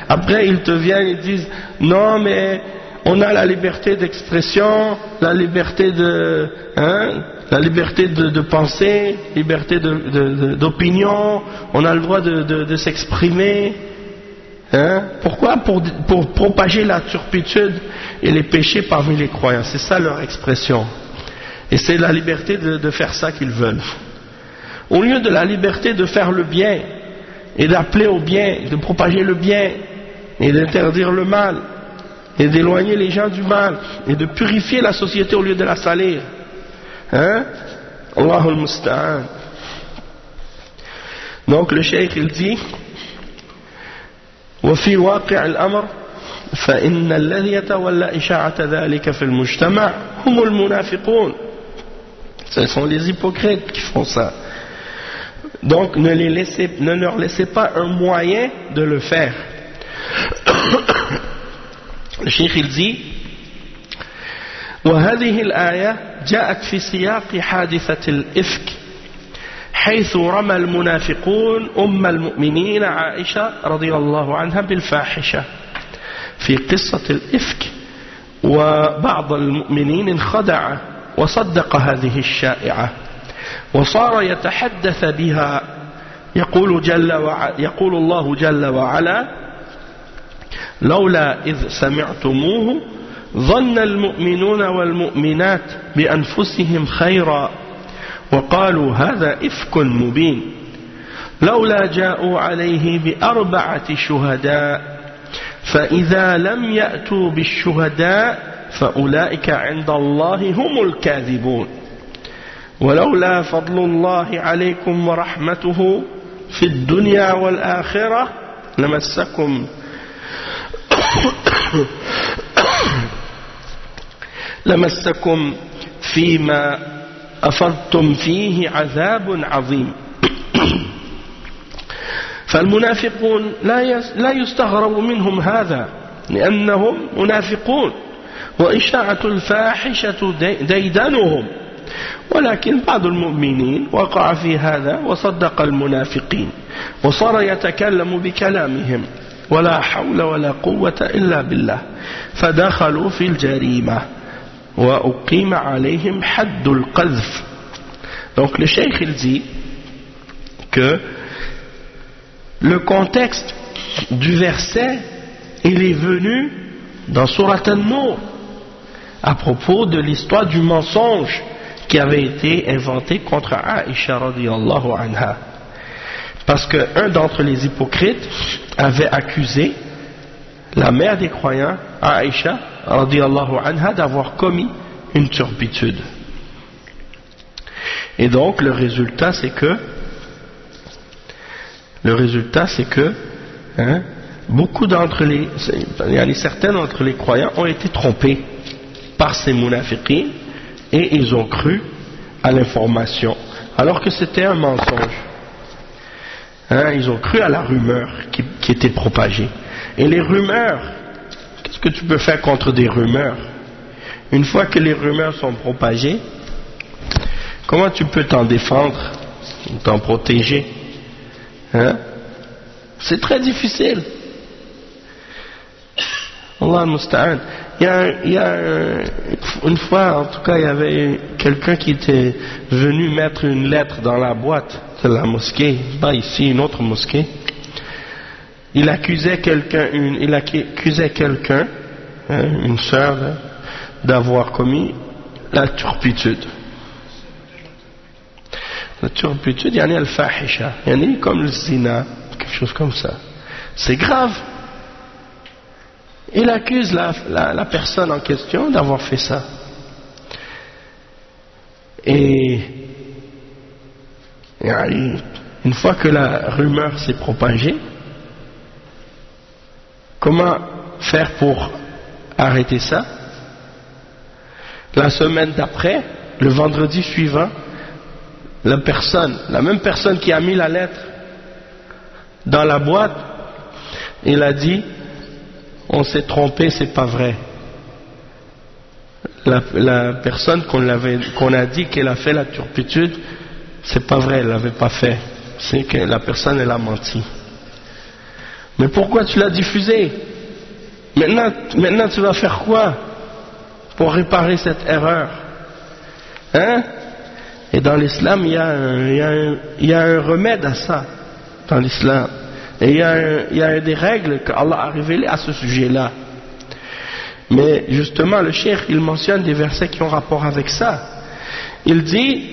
Speaker 1: Après ils te viennent et disent non mais on a la liberté d'expression, la liberté de penser, liberté d'opinion, on a le droit de s'exprimer. Pourquoi? Pour propager la turpitude et les péchés parmi les croyants. C'est ça leur expression. Et c'est la liberté de faire ça qu'ils veulent. Au lieu de la liberté de faire le bien et d'appeler au bien, de propager le bien et d'interdire le mal et d'éloigner les gens du mal et de purifier la société au lieu de la salir. Allahul Musta'an. Donc le cheikh il dit وفي واقع الأمر فإن الذي يتولى إشاعة ذلك في المجتمع هم المنافقون. Ce sont les hypocrites qui font ça. Donc ne leur laissez pas un moyen de le faire. Le cheikh il dit وهذه الآية جاءت في سياق حادثة الإفك حيث رمى المنافقون أم المؤمنين عائشة رضي الله عنها بالفاحشة في قصة الإفك، وبعض المؤمنين انخدع وصدق هذه الشائعة وصار يتحدث بها. يقول الله جل وعلا لولا إذ سمعتموه ظن المؤمنون والمؤمنات بأنفسهم خيرا وقالوا هذا إفك مبين لولا جاءوا عليه بأربعة شهداء فإذا لم يأتوا بالشهداء فأولئك عند الله هم الكاذبون ولولا فضل الله عليكم ورحمته في الدنيا والآخرة لمسكم فيما أفضتم فيه عذاب عظيم. فالمنافقون لا يستغرب منهم هذا لأنهم منافقون وإشاعة الفاحشة ديدنهم، ولكن بعض المؤمنين وقع في هذا وصدق المنافقين وصار يتكلم بكلامهم ولا حول ولا قوة إلا بالله فدخلوا في الجريمة وأقيم عليهم حد القذف. Donc le cheikh il dit que le contexte du verset il est venu dans Surat An-Nur à propos de l'histoire du mensonge qui avait été inventé contre Aïcha radiyallahu anha, parce qu'un d'entre les hypocrites avait accusé la mère des croyants, Aïcha radiyallahu anha, d'avoir commis une turpitude. Et donc le résultat c'est que beaucoup d'entre certains d'entre les croyants ont été trompés par ces munafiqins et ils ont cru à l'information alors que c'était un mensonge. Ils ont cru à la rumeur qui était propagée. Et les rumeurs, qu'est-ce que tu peux faire contre des rumeurs? Une fois que les rumeurs sont propagées, comment tu peux t'en défendre, t'en protéger? C'est très difficile. Allah al-Musta'an. Une fois, en tout cas, il y avait quelqu'un qui était venu mettre une lettre dans la boîte de la mosquée, pas ici, une autre mosquée. Il accusait quelqu'un, une sœur, d'avoir commis la turpitude. La turpitude, il y en a al-fahisha, il y en a comme le zina, quelque chose comme ça. C'est grave. Il accuse la personne en question d'avoir fait ça. Et une fois que la rumeur s'est propagée, comment faire pour arrêter ça? La semaine d'après, le vendredi suivant, la même personne qui a mis la lettre dans la boîte, il a dit: on s'est trompé, c'est pas vrai. La personne qu'on a dit qu'elle a fait la turpitude, c'est pas vrai, elle l'avait pas fait. C'est que la personne elle a menti. Mais pourquoi tu l'as diffusé? Maintenant tu vas faire quoi pour réparer cette erreur? Et dans l'islam, il y a un remède à ça, dans l'islam. Et il y a des règles qu'Allah a révélées à ce sujet-là. Mais justement, le cheikh, il mentionne des versets qui ont rapport avec ça. Il dit,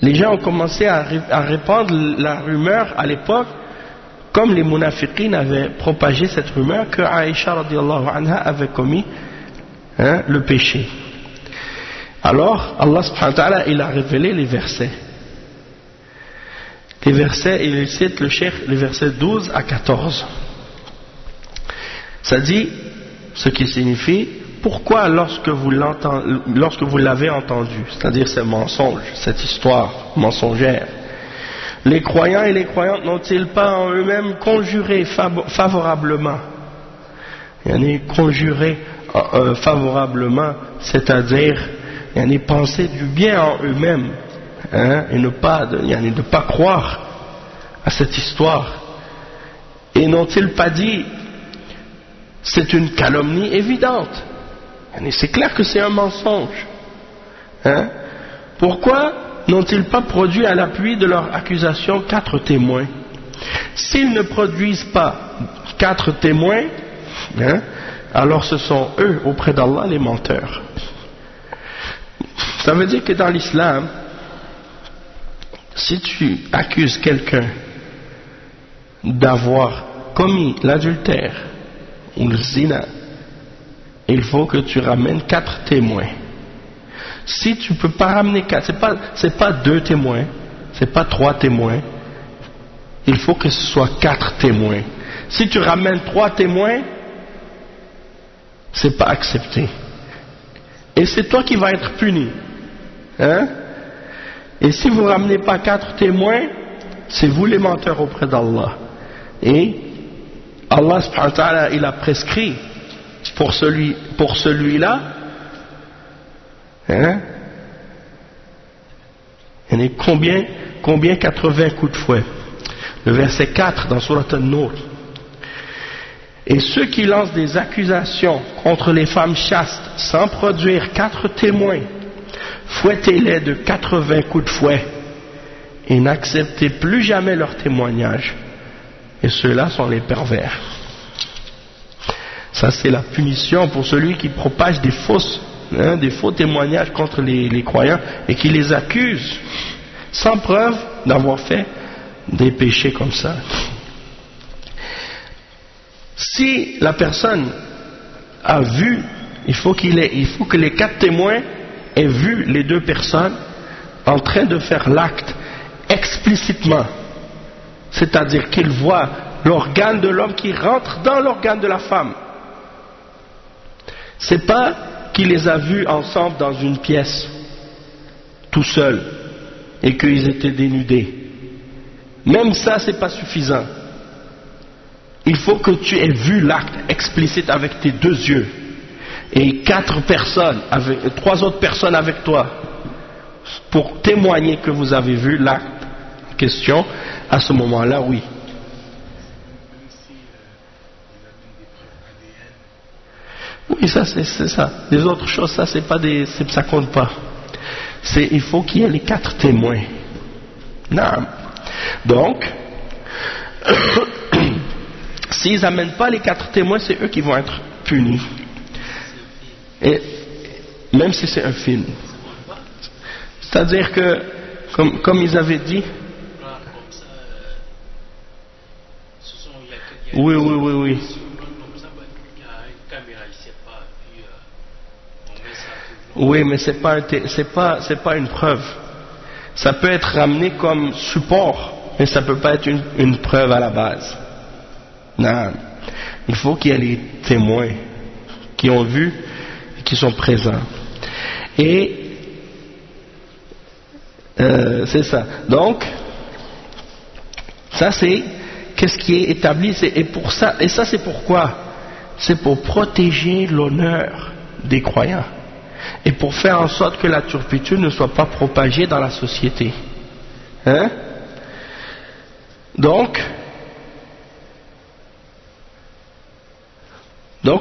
Speaker 1: les gens ont commencé à répandre la rumeur à l'époque, comme les munafiqines avaient propagé cette rumeur que Aïcha radiyallahu anha avait commis le péché. Alors, Allah subhanahu wa ta'ala, il a révélé les versets. les versets, il cite le cheikh, les versets 12 à 14. Ça dit, ce qui signifie, pourquoi lorsque vous l'avez entendu, c'est-à-dire ce mensonge, cette histoire mensongère, les croyants et les croyantes n'ont-ils pas en eux-mêmes conjuré favorablement, conjuré favorablement, c'est-à-dire penser du bien en eux-mêmes, et ne pas croire à cette histoire, et n'ont-ils pas dit c'est une calomnie évidente, c'est clair que c'est un mensonge, pourquoi n'ont-ils pas produit à l'appui de leur accusation 4 témoins? S'ils ne produisent pas 4 témoins, alors ce sont eux auprès d'Allah les menteurs. Ça veut dire que dans l'islam, si tu accuses quelqu'un d'avoir commis l'adultère ou le zina, il faut que tu ramènes 4 témoins. Si tu ne peux pas ramener 4, c'est pas 2 témoins, c'est pas 3 témoins, il faut que ce soit 4 témoins. Si tu ramènes 3 témoins, c'est pas accepté. Et c'est toi qui vas être puni. Et si vous ne ramenez pas 4 témoins, c'est vous les menteurs auprès d'Allah. Et Allah subhanahu wa ta'ala, il a prescrit pour celui-là, combien 80 coups de fouet. Le verset 4 dans Surat An-Nur. Et ceux qui lancent des accusations contre les femmes chastes sans produire 4 témoins, fouettez-les de 80 coups de fouet et n'acceptez plus jamais leur témoignage. Et ceux-là sont les pervers. Ça, c'est la punition pour celui qui propage des faux témoignages contre les croyants et qui les accuse sans preuve d'avoir fait des péchés comme ça. Si la personne a vu, il faut que les 4 témoins aient vu les 2 personnes en train de faire l'acte explicitement, c'est-à-dire qu'ils voient l'organe de l'homme qui rentre dans l'organe de la femme. C'est pas qu'il les a vus ensemble dans une pièce, tout seuls, et qu'ils étaient dénudés. Même ça, c'est pas suffisant. Il faut que tu aies vu l'acte explicite avec tes 2 yeux, et 4 personnes, 3 autres personnes avec toi, pour témoigner que vous avez vu l'acte en question. À ce moment-là, oui. Oui, ça c'est ça. Les autres choses, ça c'est pas ça compte pas. Il faut qu'il y ait les 4 témoins. Non. Donc, s'ils n'amènent pas les 4 témoins, c'est eux qui vont être punis. Et même si c'est un film. C'est-à-dire que, comme ils avaient dit. Oui. Oui, mais c'est pas une preuve. Ça peut être ramené comme support, mais ça peut pas être une preuve à la base. Non. Il faut qu'il y ait les témoins qui ont vu et qui sont présents. Et c'est ça. Donc, ça c'est qu'est-ce qui est établi, et ça c'est pourquoi? C'est pour protéger l'honneur des croyants et pour faire en sorte que la turpitude ne soit pas propagée dans la société. Donc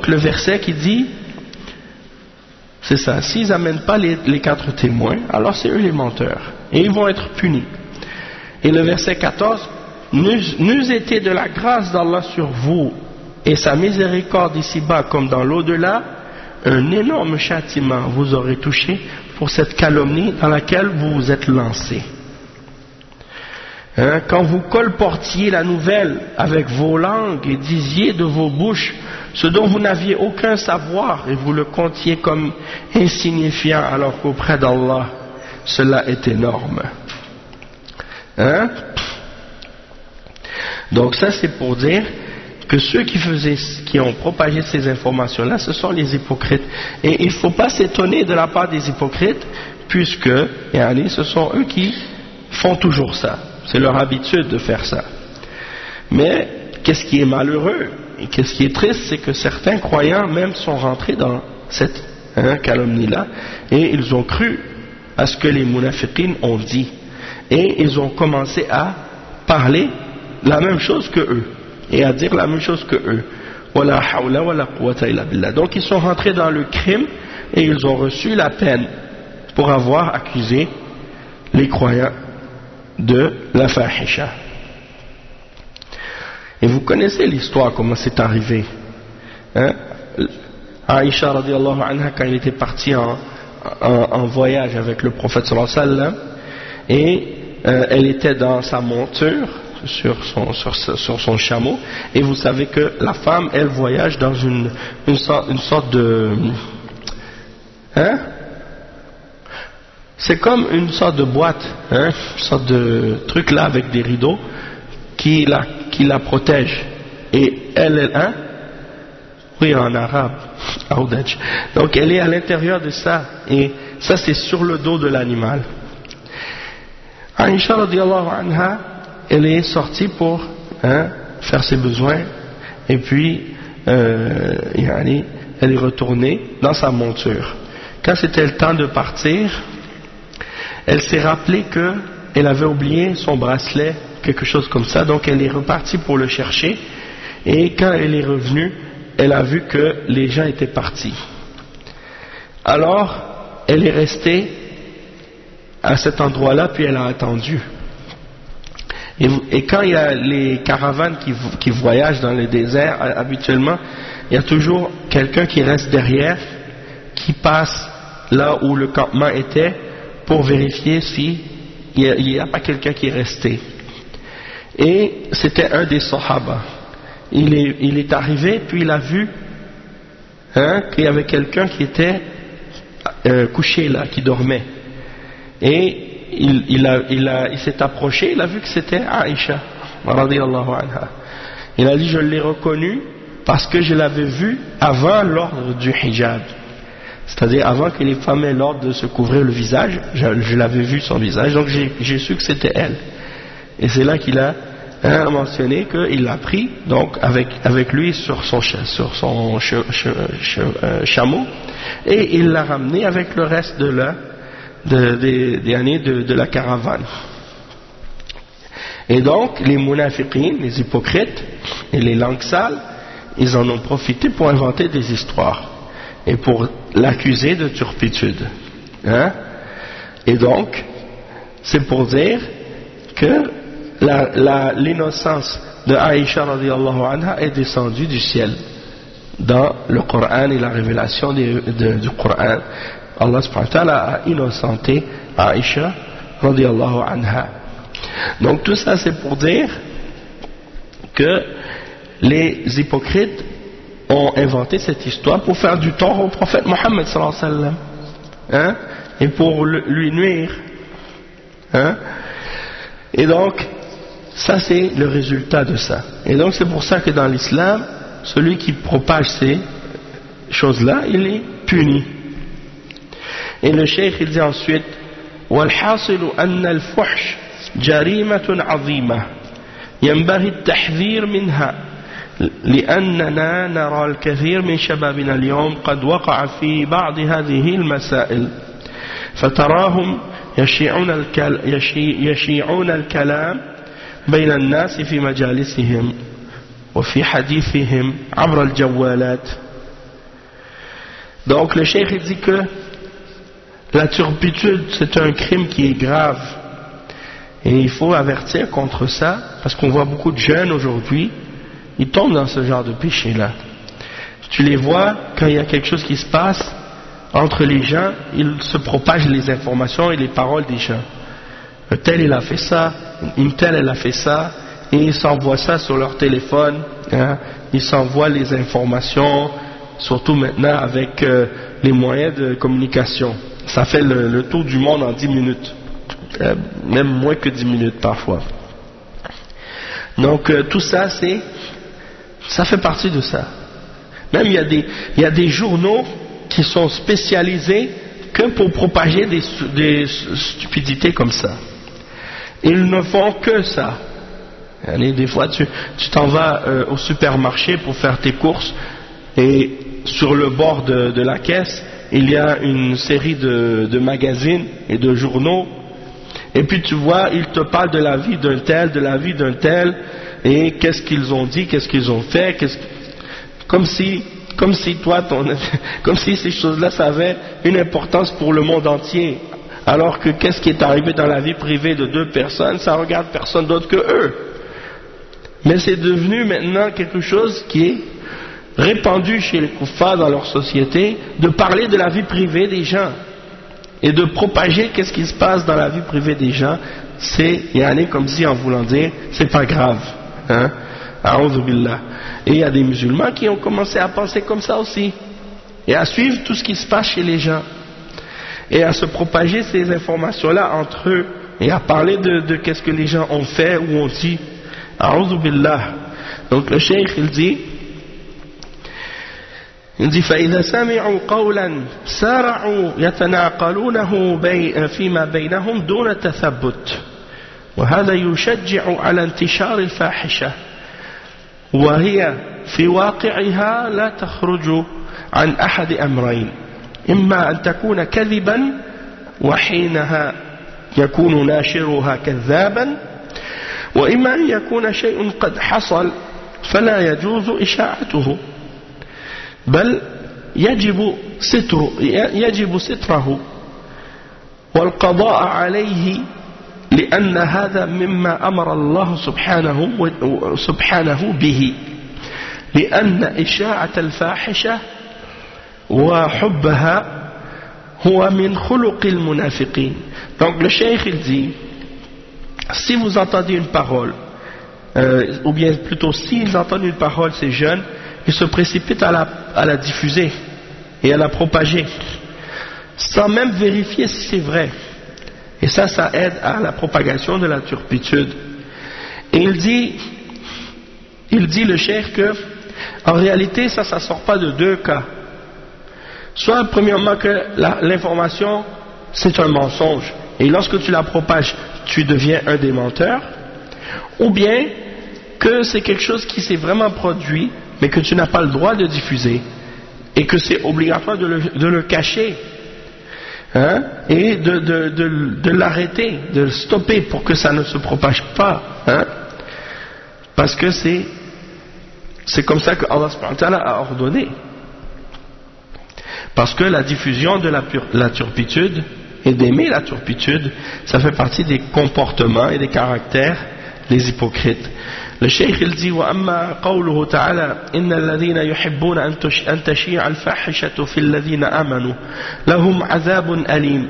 Speaker 1: le verset qui dit, c'est ça, s'ils n'amènent pas les 4 témoins, alors c'est eux les menteurs, et ils vont être punis. Et le verset 14, n'eût été de la grâce d'Allah sur vous et sa miséricorde ici-bas comme dans l'au-delà, un énorme châtiment vous aurait touché pour cette calomnie dans laquelle vous vous êtes lancé. Quand vous colportiez la nouvelle avec vos langues et disiez de vos bouches ce dont vous n'aviez aucun savoir et vous le comptiez comme insignifiant alors qu'auprès d'Allah cela est énorme. Donc ça c'est pour dire que ceux qui ont propagé ces informations-là, ce sont les hypocrites. Et il ne faut pas s'étonner de la part des hypocrites, puisque ce sont eux qui font toujours ça. C'est leur habitude de faire ça. Mais qu'est-ce qui est malheureux et qu'est-ce qui est triste, c'est que certains croyants même sont rentrés dans cette calomnie-là, et ils ont cru à ce que les munafiqines ont dit. Et ils ont commencé à parler la même chose que eux. Et à dire la même chose que eux. Wala hawla wala quwwata illa billah. Donc ils sont rentrés dans le crime et ils ont reçu la peine pour avoir accusé les croyants de la fahisha. Et vous connaissez l'histoire, comment c'est arrivé. Aïcha radiallahu anha, quand il était parti en voyage avec le prophète sallallahu alayhi wa sallam, et elle était dans sa monture, sur son chameau, et vous savez que la femme, elle voyage dans une sorte de c'est comme une sorte de boîte, une sorte de truc là avec des rideaux qui la protège, et elle oui, en arabe, donc elle est à l'intérieur de ça, et ça c'est sur le dos de l'animal. Aïcha radiallahu anha, elle est sortie pour faire ses besoins, et puis elle est retournée dans sa monture. Quand c'était le temps de partir, elle s'est rappelé qu'elle avait oublié son bracelet, quelque chose comme ça, donc elle est repartie pour le chercher, et quand elle est revenue, elle a vu que les gens étaient partis. Alors, elle est restée à cet endroit-là, puis elle a attendu. Et quand il y a les caravanes qui voyagent dans le désert, habituellement, il y a toujours quelqu'un qui reste derrière, qui passe là où le campement était, pour vérifier s'il n'y a pas quelqu'un qui est resté. Et c'était un des sahaba. Il est arrivé, puis il a vu qu'il y avait quelqu'un qui était couché là, qui dormait. Et il s'est approché, il a vu que c'était Aïcha radiyallahu anha. Il a dit, je l'ai reconnu parce que je l'avais vu avant l'ordre du hijab, c'est-à-dire avant que les femmes aient l'ordre de se couvrir le visage, je l'avais vu son visage, donc j'ai su que c'était elle. Et c'est là qu'il a mentionné qu'il l'a pris donc avec lui sur son chameau, et il l'a ramené avec le reste de la caravane. Et donc les munafiqines, les hypocrites et les langues sales, ils en ont profité pour inventer des histoires et pour l'accuser de turpitude. Et donc c'est pour dire que l'innocence de Aïcha radiyallahu anha est descendue du ciel dans le Coran et la révélation du Coran. Allah subhanahu wa ta'ala a innocenté Aïcha radiyallahu anha. Donc tout ça c'est pour dire que les hypocrites ont inventé cette histoire pour faire du tort au prophète Mohammed sallallahu alayhi wa sallam, et pour lui nuire. Et donc ça c'est le résultat de ça. Et donc c'est pour ça que dans l'islam, celui qui propage ces choses-là, il est puni. Et le cheikh il dit ensuite, والحاصل أن الفحش جريمة عظيمة ينبغي التحذير منها لأننا نرى الكثير من شبابنا اليوم قد وقع في بعض هذه المسائل فتراهم يشيعون الكلام بين الناس في مجالسهم وفي حديثهم عبر الجوالات. Donc le cheikh dit que la turpitude c'est un crime qui est grave et il faut avertir contre ça, parce qu'on voit beaucoup de jeunes aujourd'hui, ils tombent dans ce genre de péché là. Tu les vois quand il y a quelque chose qui se passe entre les gens, ils se propagent les informations et les paroles des gens. Un tel il a fait ça, une telle elle a fait ça, et ils s'envoient ça sur leur téléphone, ils s'envoient les informations, surtout maintenant avec les moyens de communication. Ça fait le tour du monde en 10 minutes, même moins que 10 minutes parfois. Donc tout ça, ça fait partie de ça. Même il y a des journaux qui sont spécialisés que pour propager des stupidités comme ça. Ils ne font que ça. Des fois tu t'en vas au supermarché pour faire tes courses et sur le bord de la caisse il y a une série de magazines et de journaux et puis tu vois ils te parlent de la vie d'un tel, de la vie d'un tel et qu'est-ce qu'ils ont dit, qu'est-ce qu'ils ont fait, comme si ces choses-là ça avait une importance pour le monde entier, alors que qu'est-ce qui est arrivé dans la vie privée de deux personnes, ça regarde personne d'autre que eux. Mais c'est devenu maintenant quelque chose qui est répandu chez les kuffars dans leur société, de parler de la vie privée des gens et de propager qu'est-ce qui se passe dans la vie privée des gens. C'est comme si en voulant dire c'est pas grave, hein? A'udhu billah. Et il y a des musulmans qui ont commencé à penser comme ça aussi et à suivre tout ce qui se passe chez les gens et à se propager ces informations-là entre eux et à parler de qu'est-ce que les gens ont fait ou ont dit. A'udhu billah. Donc le cheikh il dit فإذا سمعوا قولا سارعوا يتناقلونه فيما بينهم دون تثبت وهذا يشجع على انتشار الفاحشة وهي في واقعها لا تخرج عن أحد أمرين إما أن تكون كذبا وحينها يكون ناشرها كذابا وإما أن يكون شيء قد حصل فلا يجوز إشاعته بل يجب ستره والقضاء عليه لأن هذا مما أمر الله سبحانه به لأن إشاعة الفاحشة وحبها هو من خلق المنافقين. Donc le cheikh il dit, si vous entendez une parole, ou bien plutôt s'ils entendent une parole, ces jeunes, ils se précipitent à la diffuser et à la propager, sans même vérifier si c'est vrai. Et ça aide à la propagation de la turpitude. Et il dit le cheikh que, en réalité, ça sort pas de deux cas. Soit, premièrement, que l'information, c'est un mensonge, et lorsque tu la propages, tu deviens un des menteurs, ou bien que c'est quelque chose qui s'est vraiment produit, mais que tu n'as pas le droit de diffuser, et que c'est obligatoire de le cacher, hein, et de l'arrêter, de le stopper pour que ça ne se propage pas, hein, parce que c'est comme ça que Allah subhanahu wa ta'ala a ordonné. Parce que la diffusion de la turpitude et d'aimer la turpitude, ça fait partie des comportements et des caractères des hypocrites. Le cheikh il dit وَأَمَّا قَوْلُهُ تَعَالَى إِنَّ الَّذِينَ يُحِبُّونَ أَن تَشِيعَ الْفَاحِشَةُ فِي الَّذِينَ آمَنُوا لَهُمْ عَذَابٌ أَلِيمٌ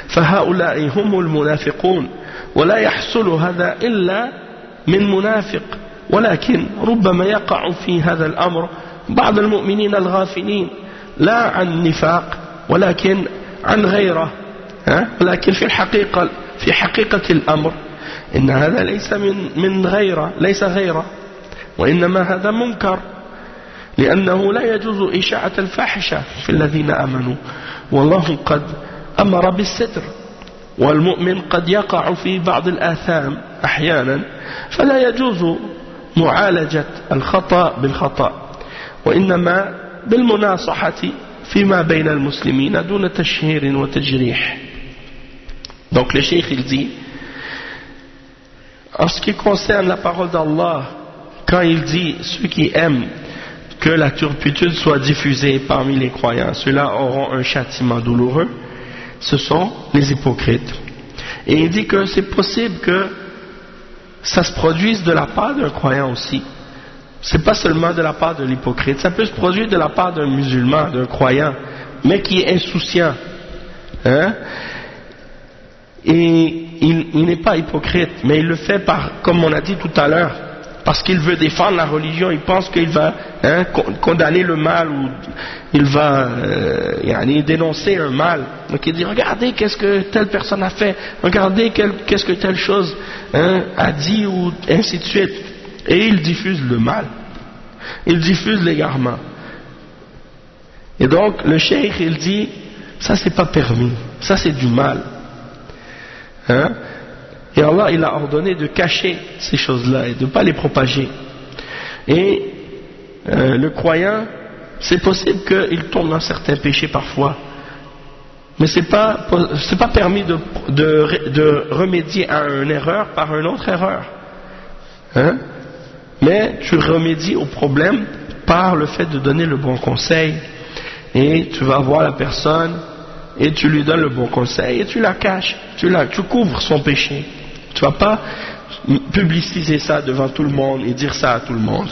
Speaker 1: فَهَؤُلَاءِ هُمُ الْمُنَافِقُونَ وَلَا يَحْصُلُ هذا إلا من منافق ولكن ربما يقع في هذا الأمر بعض المؤمنين الغافلين لا عن نفاق ولكن عن غيره ولكن في حقيقة الأمر إن هذا ليس غيره وإنما هذا منكر لأنه لا يجوز إشاعة الفاحشة في الذين آمنوا والله قد أمر بالستر والمؤمن قد يقع في بعض الآثام أحيانا فلا يجوز معالجة الخطأ بالخطأ وإنما بالمناصحة فيما بين المسلمين دون تشهير وتجريح. Donc le cheikh il dit, en ce qui concerne la parole d'Allah, quand il dit ceux qui aiment que la turpitude soit diffusée parmi les croyants, ceux-là auront un châtiment douloureux, ce sont les hypocrites. Et il dit que c'est possible que ça se produise de la part d'un croyant aussi. C'est pas seulement de la part de l'hypocrite, ça peut se produire de la part d'un musulman, d'un croyant, mais qui est insouciant. Hein? Et il n'est pas hypocrite, mais il le fait comme on a dit tout à l'heure, parce qu'il veut défendre la religion, il pense qu'il va condamner le mal ou il va dénoncer un mal. Donc il dit regardez qu'est-ce que telle personne a fait, regardez qu'est-ce que telle chose a dit ou ainsi de suite. et ils diffusent le mal, ils diffusent l'égarement. Et donc le cheikh il dit ça c'est pas permis, ça c'est du mal, hein? Et Allah il a ordonné de cacher ces choses-là et de ne pas les propager. Et le croyant, c'est possible qu'il tombe dans certains péchés parfois, mais c'est pas permis de remédier à une erreur par une autre erreur, hein? Mais tu remédies au problème par le fait de donner le bon conseil, et tu vas voir la personne et tu lui donnes le bon conseil et tu la caches, tu couvres son péché. Tu vas pas publiciser ça devant tout le monde et dire ça à tout le monde.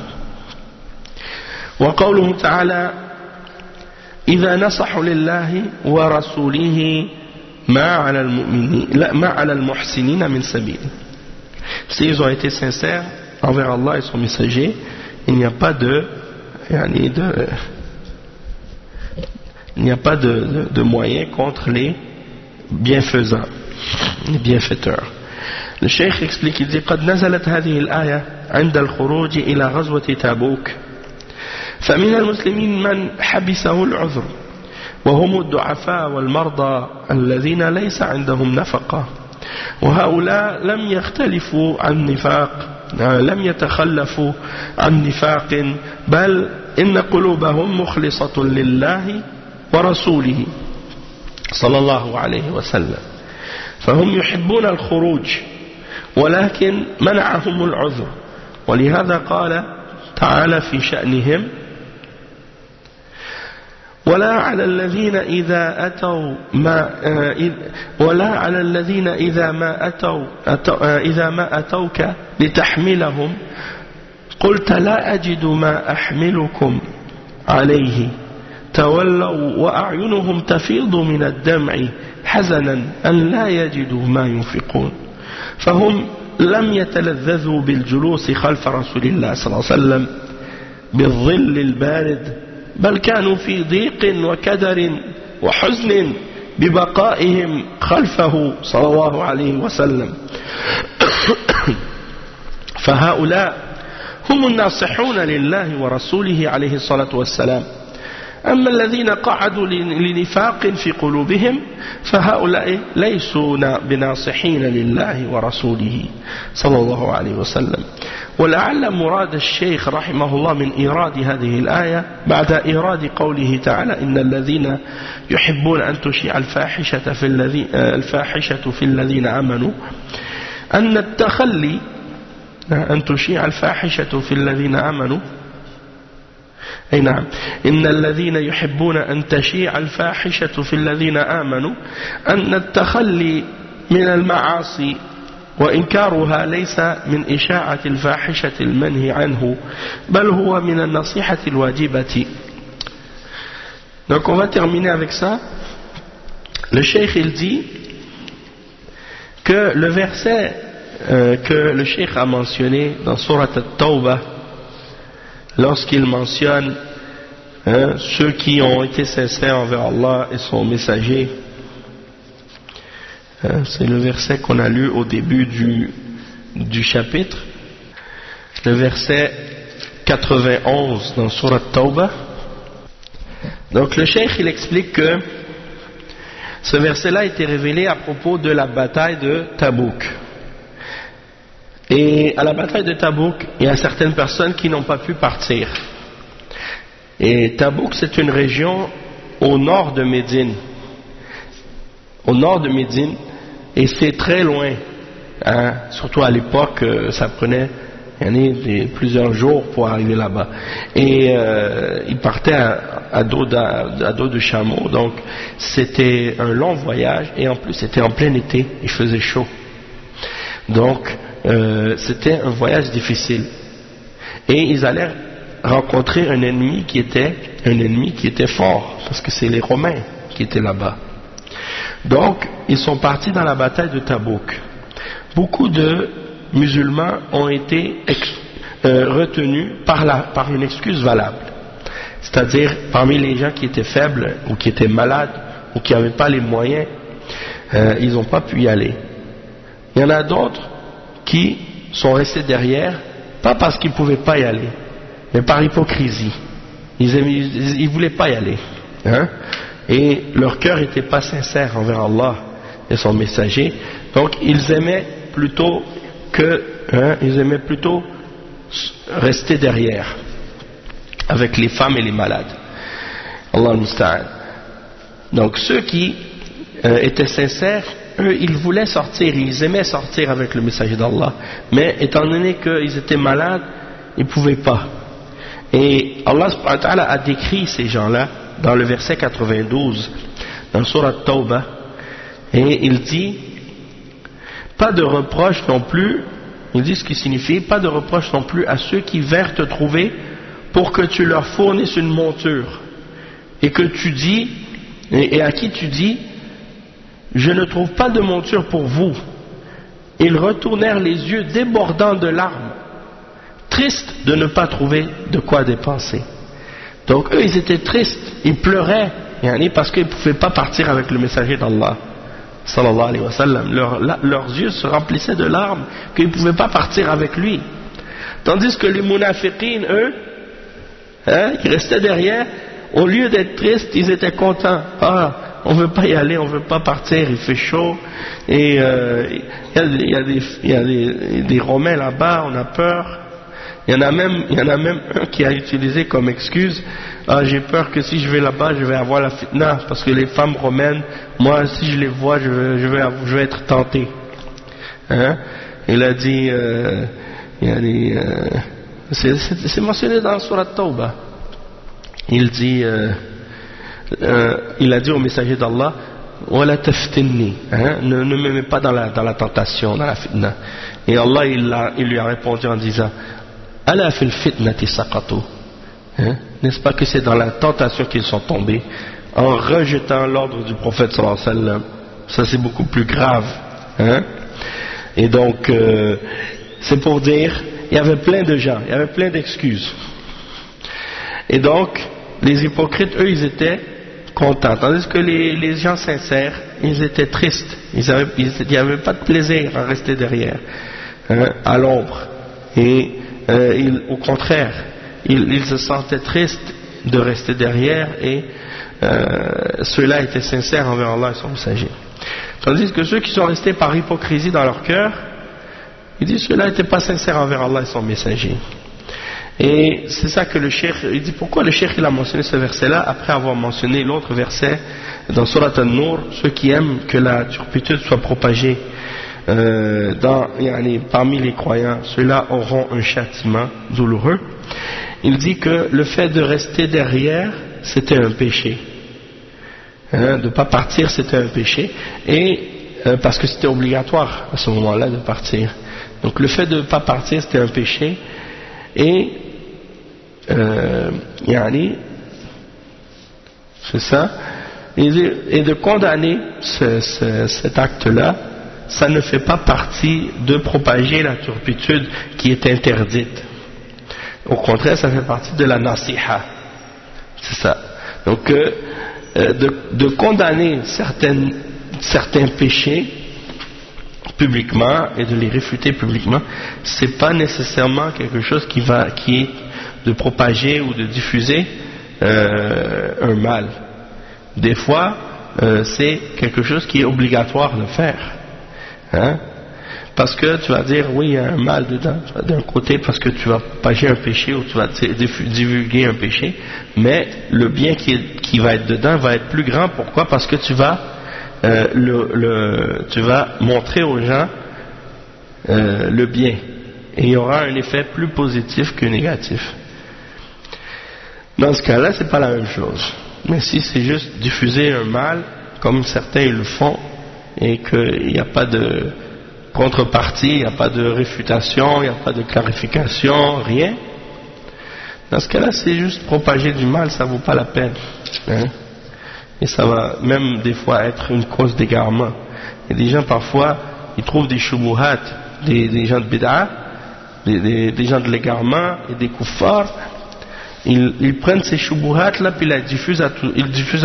Speaker 1: وقوله تعالى إذا نصحوا لله ورسوله ما على المحسنين من سبيل. S'ils ont été sincères envers Allah et son messager, il n'y a pas de moyen contre les bienfaisants, les bienfaiteurs. Le cheikh explique, il dit قد نزلت هذه الآية عند الخروج إلى غزوة تبوك فمن المسلمين من حبسه العذر وهم الضعفاء والمرضى الذين ليس عندهم نفقة وهؤلاء لم يختلفوا عن نفاق لم يتخلفوا عن نفاق بل إن قلوبهم مخلصة لله ورسوله صلى الله عليه وسلم فهم يحبون الخروج ولكن منعهم العذر ولهذا قال تعالى في شأنهم ولا على الذين إذا ما أتوك لتحملهم قلت لا أجد ما أحملكم عليه تولوا وأعينهم تفيض من الدمع حزنا أن لا يجدوا ما ينفقون فهم لم يتلذذوا بالجلوس خلف رسول الله صلى الله عليه وسلم بالظل البارد بل كانوا في ضيق وكدر وحزن ببقائهم خلفه صلى الله عليه وسلم فهؤلاء هم الناصحون لله ورسوله عليه الصلاة والسلام أما الذين قعدوا لنفاق في قلوبهم فهؤلاء ليسوا بناصحين لله ورسوله صلى الله عليه وسلم ولعل مراد الشيخ رحمه الله من إيراد هذه الآية بعد إيراد قوله تعالى إن الذين يحبون أن تشيع الفاحشة في الذين آمنوا أن التخلي أن تشيع الفاحشة في الذين آمنوا أي نعم إن الذين يحبون أن تشيع الفاحشة في الذين آمنوا أن التخلي من المعاصي وإنكارها ليس من إشاعة الفاحشة المنهي عنه بل هو من النصيحة الواجبة. Donc on va terminer avec ça. Le cheikh il dit que le verset que le cheikh a mentionné dans Surat At-Tawbah, lorsqu'il mentionne ceux qui ont été sincères envers Allah et son messager, c'est le verset qu'on a lu au début du chapitre, le verset 91 dans Surat Tawbah. Donc le cheikh il explique que ce verset-là a été révélé à propos de la bataille de Tabouk. Et à la bataille de Tabouk, il y a certaines personnes qui n'ont pas pu partir. Et Tabouk, c'est une région au nord de Médine. Au nord de Médine, et c'est très loin. Hein, surtout à l'époque, ça prenait plusieurs jours pour arriver là-bas. Et ils partaient à dos de chameau, donc c'était un long voyage, et en plus c'était en plein été, il faisait chaud. Donc c'était un voyage difficile. Et ils allèrent rencontrer un ennemi qui était fort, parce que c'est les Romains qui étaient là-bas. Donc ils sont partis dans la bataille de Tabouk. Beaucoup de musulmans ont été retenus par une excuse valable, c'est-à-dire parmi les gens qui étaient faibles ou qui étaient malades ou qui n'avaient pas les moyens, ils n'ont pas pu y aller. Il y en a d'autres qui sont restés derrière pas parce qu'ils ne pouvaient pas y aller, mais par hypocrisie. Ils ne voulaient pas y aller, hein? Et leur cœur n'était pas sincère envers Allah et son messager, donc ils aimaient plutôt rester derrière avec les femmes et les malades. Allah al-Musta'an. Donc ceux qui étaient sincères, eux ils voulaient sortir, ils aimaient sortir avec le messager d'Allah, mais étant donné qu'ils étaient malades, ils ne pouvaient pas. Et Allah subhanahu wa ta'ala a décrit ces gens-là dans le verset 92 dans Surat Tawbah, et il dit pas de reproche non plus, il dit ce qui signifie pas de reproche non plus à ceux qui vinrent te trouver pour que tu leur fournisses une monture, et que tu dis, et à qui tu dis, je ne trouve pas de monture pour vous. Ils retournèrent les yeux débordants de larmes, tristes de ne pas trouver de quoi dépenser. Donc eux ils étaient tristes, ils pleuraient, parce qu'ils ne pouvaient pas partir avec le messager d'Allah sallallahu alayhi wa sallam. Leurs yeux se remplissaient de larmes qu'ils ne pouvaient pas partir avec lui. Tandis que les munafiqines, eux, ils restaient derrière, au lieu d'être tristes, ils étaient contents. Ah, on ne veut pas y aller, on ne veut pas partir, il fait chaud, et il y a des Romains là-bas, on a peur. Il y en a même un qui a utilisé comme excuse, ah, j'ai peur que si je vais là-bas, je vais avoir la fitna, parce que les femmes romaines, moi, si je les vois, je vais être tenté. Il a dit, c'est mentionné dans Surat Tawbah. Il dit, il a dit au messager d'Allah, wala taftinni, ne me mets pas dans la tentation, dans la fitna. Et Allah, il lui a répondu en disant, ala fil fitnati saqatu, n'est-ce pas que c'est dans la tentation qu'ils sont tombés en rejetant l'ordre du prophète sallallahu alayhi wa sallam. Ça c'est beaucoup plus grave, et donc c'est pour dire, il y avait plein de gens, il y avait plein d'excuses, et donc les hypocrites, eux, ils étaient contents, tandis que les gens sincères, ils étaient tristes, il n'y avait pas de plaisir à rester derrière, à l'ombre, et au contraire, ils se sentaient tristes de rester derrière, et ceux-là étaient sincères envers Allah et son messager. Tandis que ceux qui sont restés par hypocrisie dans leur cœur, ils disent ceux-là n'étaient pas sincères envers Allah et son messager. Et c'est ça que le cheikh, il dit pourquoi le cheikh il a mentionné ce verset-là après avoir mentionné l'autre verset dans Surat An-Nur, ceux qui aiment que la turpitude soit propagée parmi les croyants, ceux-là auront un châtiment douloureux. Il dit que le fait de rester derrière, c'était un péché. De ne pas partir, c'était un péché. Et parce que c'était obligatoire à ce moment-là de partir. Donc le fait de ne pas partir, c'était un péché. Et c'est ça. Et de condamner cet acte-là, ça ne fait pas partie de propager la turpitude qui est interdite. Au contraire, ça fait partie de la nasiha. C'est ça. Donc, de condamner certains péchés publiquement et de les réfuter publiquement, c'est pas nécessairement quelque chose qui est de propager ou de diffuser un mal. Des fois, c'est quelque chose qui est obligatoire de faire. Parce que tu vas dire oui, il y a un mal dedans, d'un côté parce que tu vas propager un péché ou tu vas divulguer un péché, mais le bien qui va être dedans va être plus grand. Pourquoi? Parce que tu vas tu vas montrer aux gens le bien, et il y aura un effet plus positif que négatif. Dans ce cas-là, c'est pas la même chose. Mais si c'est juste diffuser un mal, comme certains le font, et qu'il n'y a pas de contrepartie, il n'y a pas de réfutation, il n'y a pas de clarification, rien, dans ce cas-là, c'est juste propager du mal, ça vaut pas la peine. Et ça va même des fois être une cause d'égarement. Et des gens parfois, ils trouvent des shubuhat, des gens de bid'a, des gens de l'égarement et des kuffars, ils prennent ces shubuhat là puis ils diffusent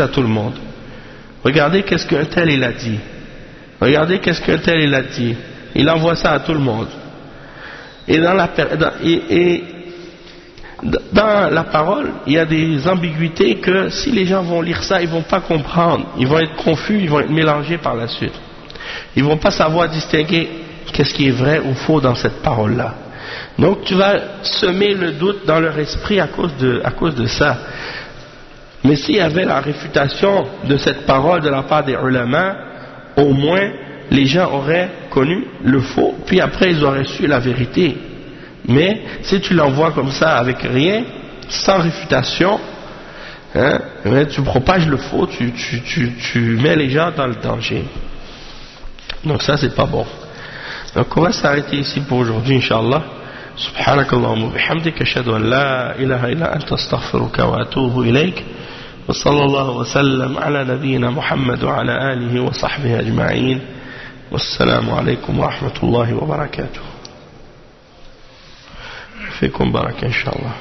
Speaker 1: à tout le monde. Regardez qu'est-ce qu'un tel il a dit. Regardez qu'est-ce qu'un tel il a dit. Il envoie ça à tout le monde. Et dans la parole, il y a des ambiguïtés que si les gens vont lire ça, ils vont pas comprendre, ils vont être confus, ils vont être mélangés par la suite. Ils vont pas savoir distinguer qu'est-ce qui est vrai ou faux dans cette parole-là. Donc tu vas semer le doute dans leur esprit à cause de ça. Mais s'il y avait la réfutation de cette parole de la part des ulama, au moins les gens auraient connu le faux, puis après ils auraient su la vérité. Mais si tu l'envoies comme ça avec rien, sans réfutation, hein, tu propages le faux, tu mets les gens dans le danger. Donc ça c'est pas bon. Donc on va s'arrêter ici pour aujourd'hui, Inch'Allah. سبحانك اللهم وبحمدك أشهد أن لا إله إلا أنت أستغفرك وأتوب إليك وصلى الله وسلم على نبينا محمد وعلى آله وصحبه أجمعين والسلام عليكم ورحمة الله وبركاته فيكم بركة إن شاء الله.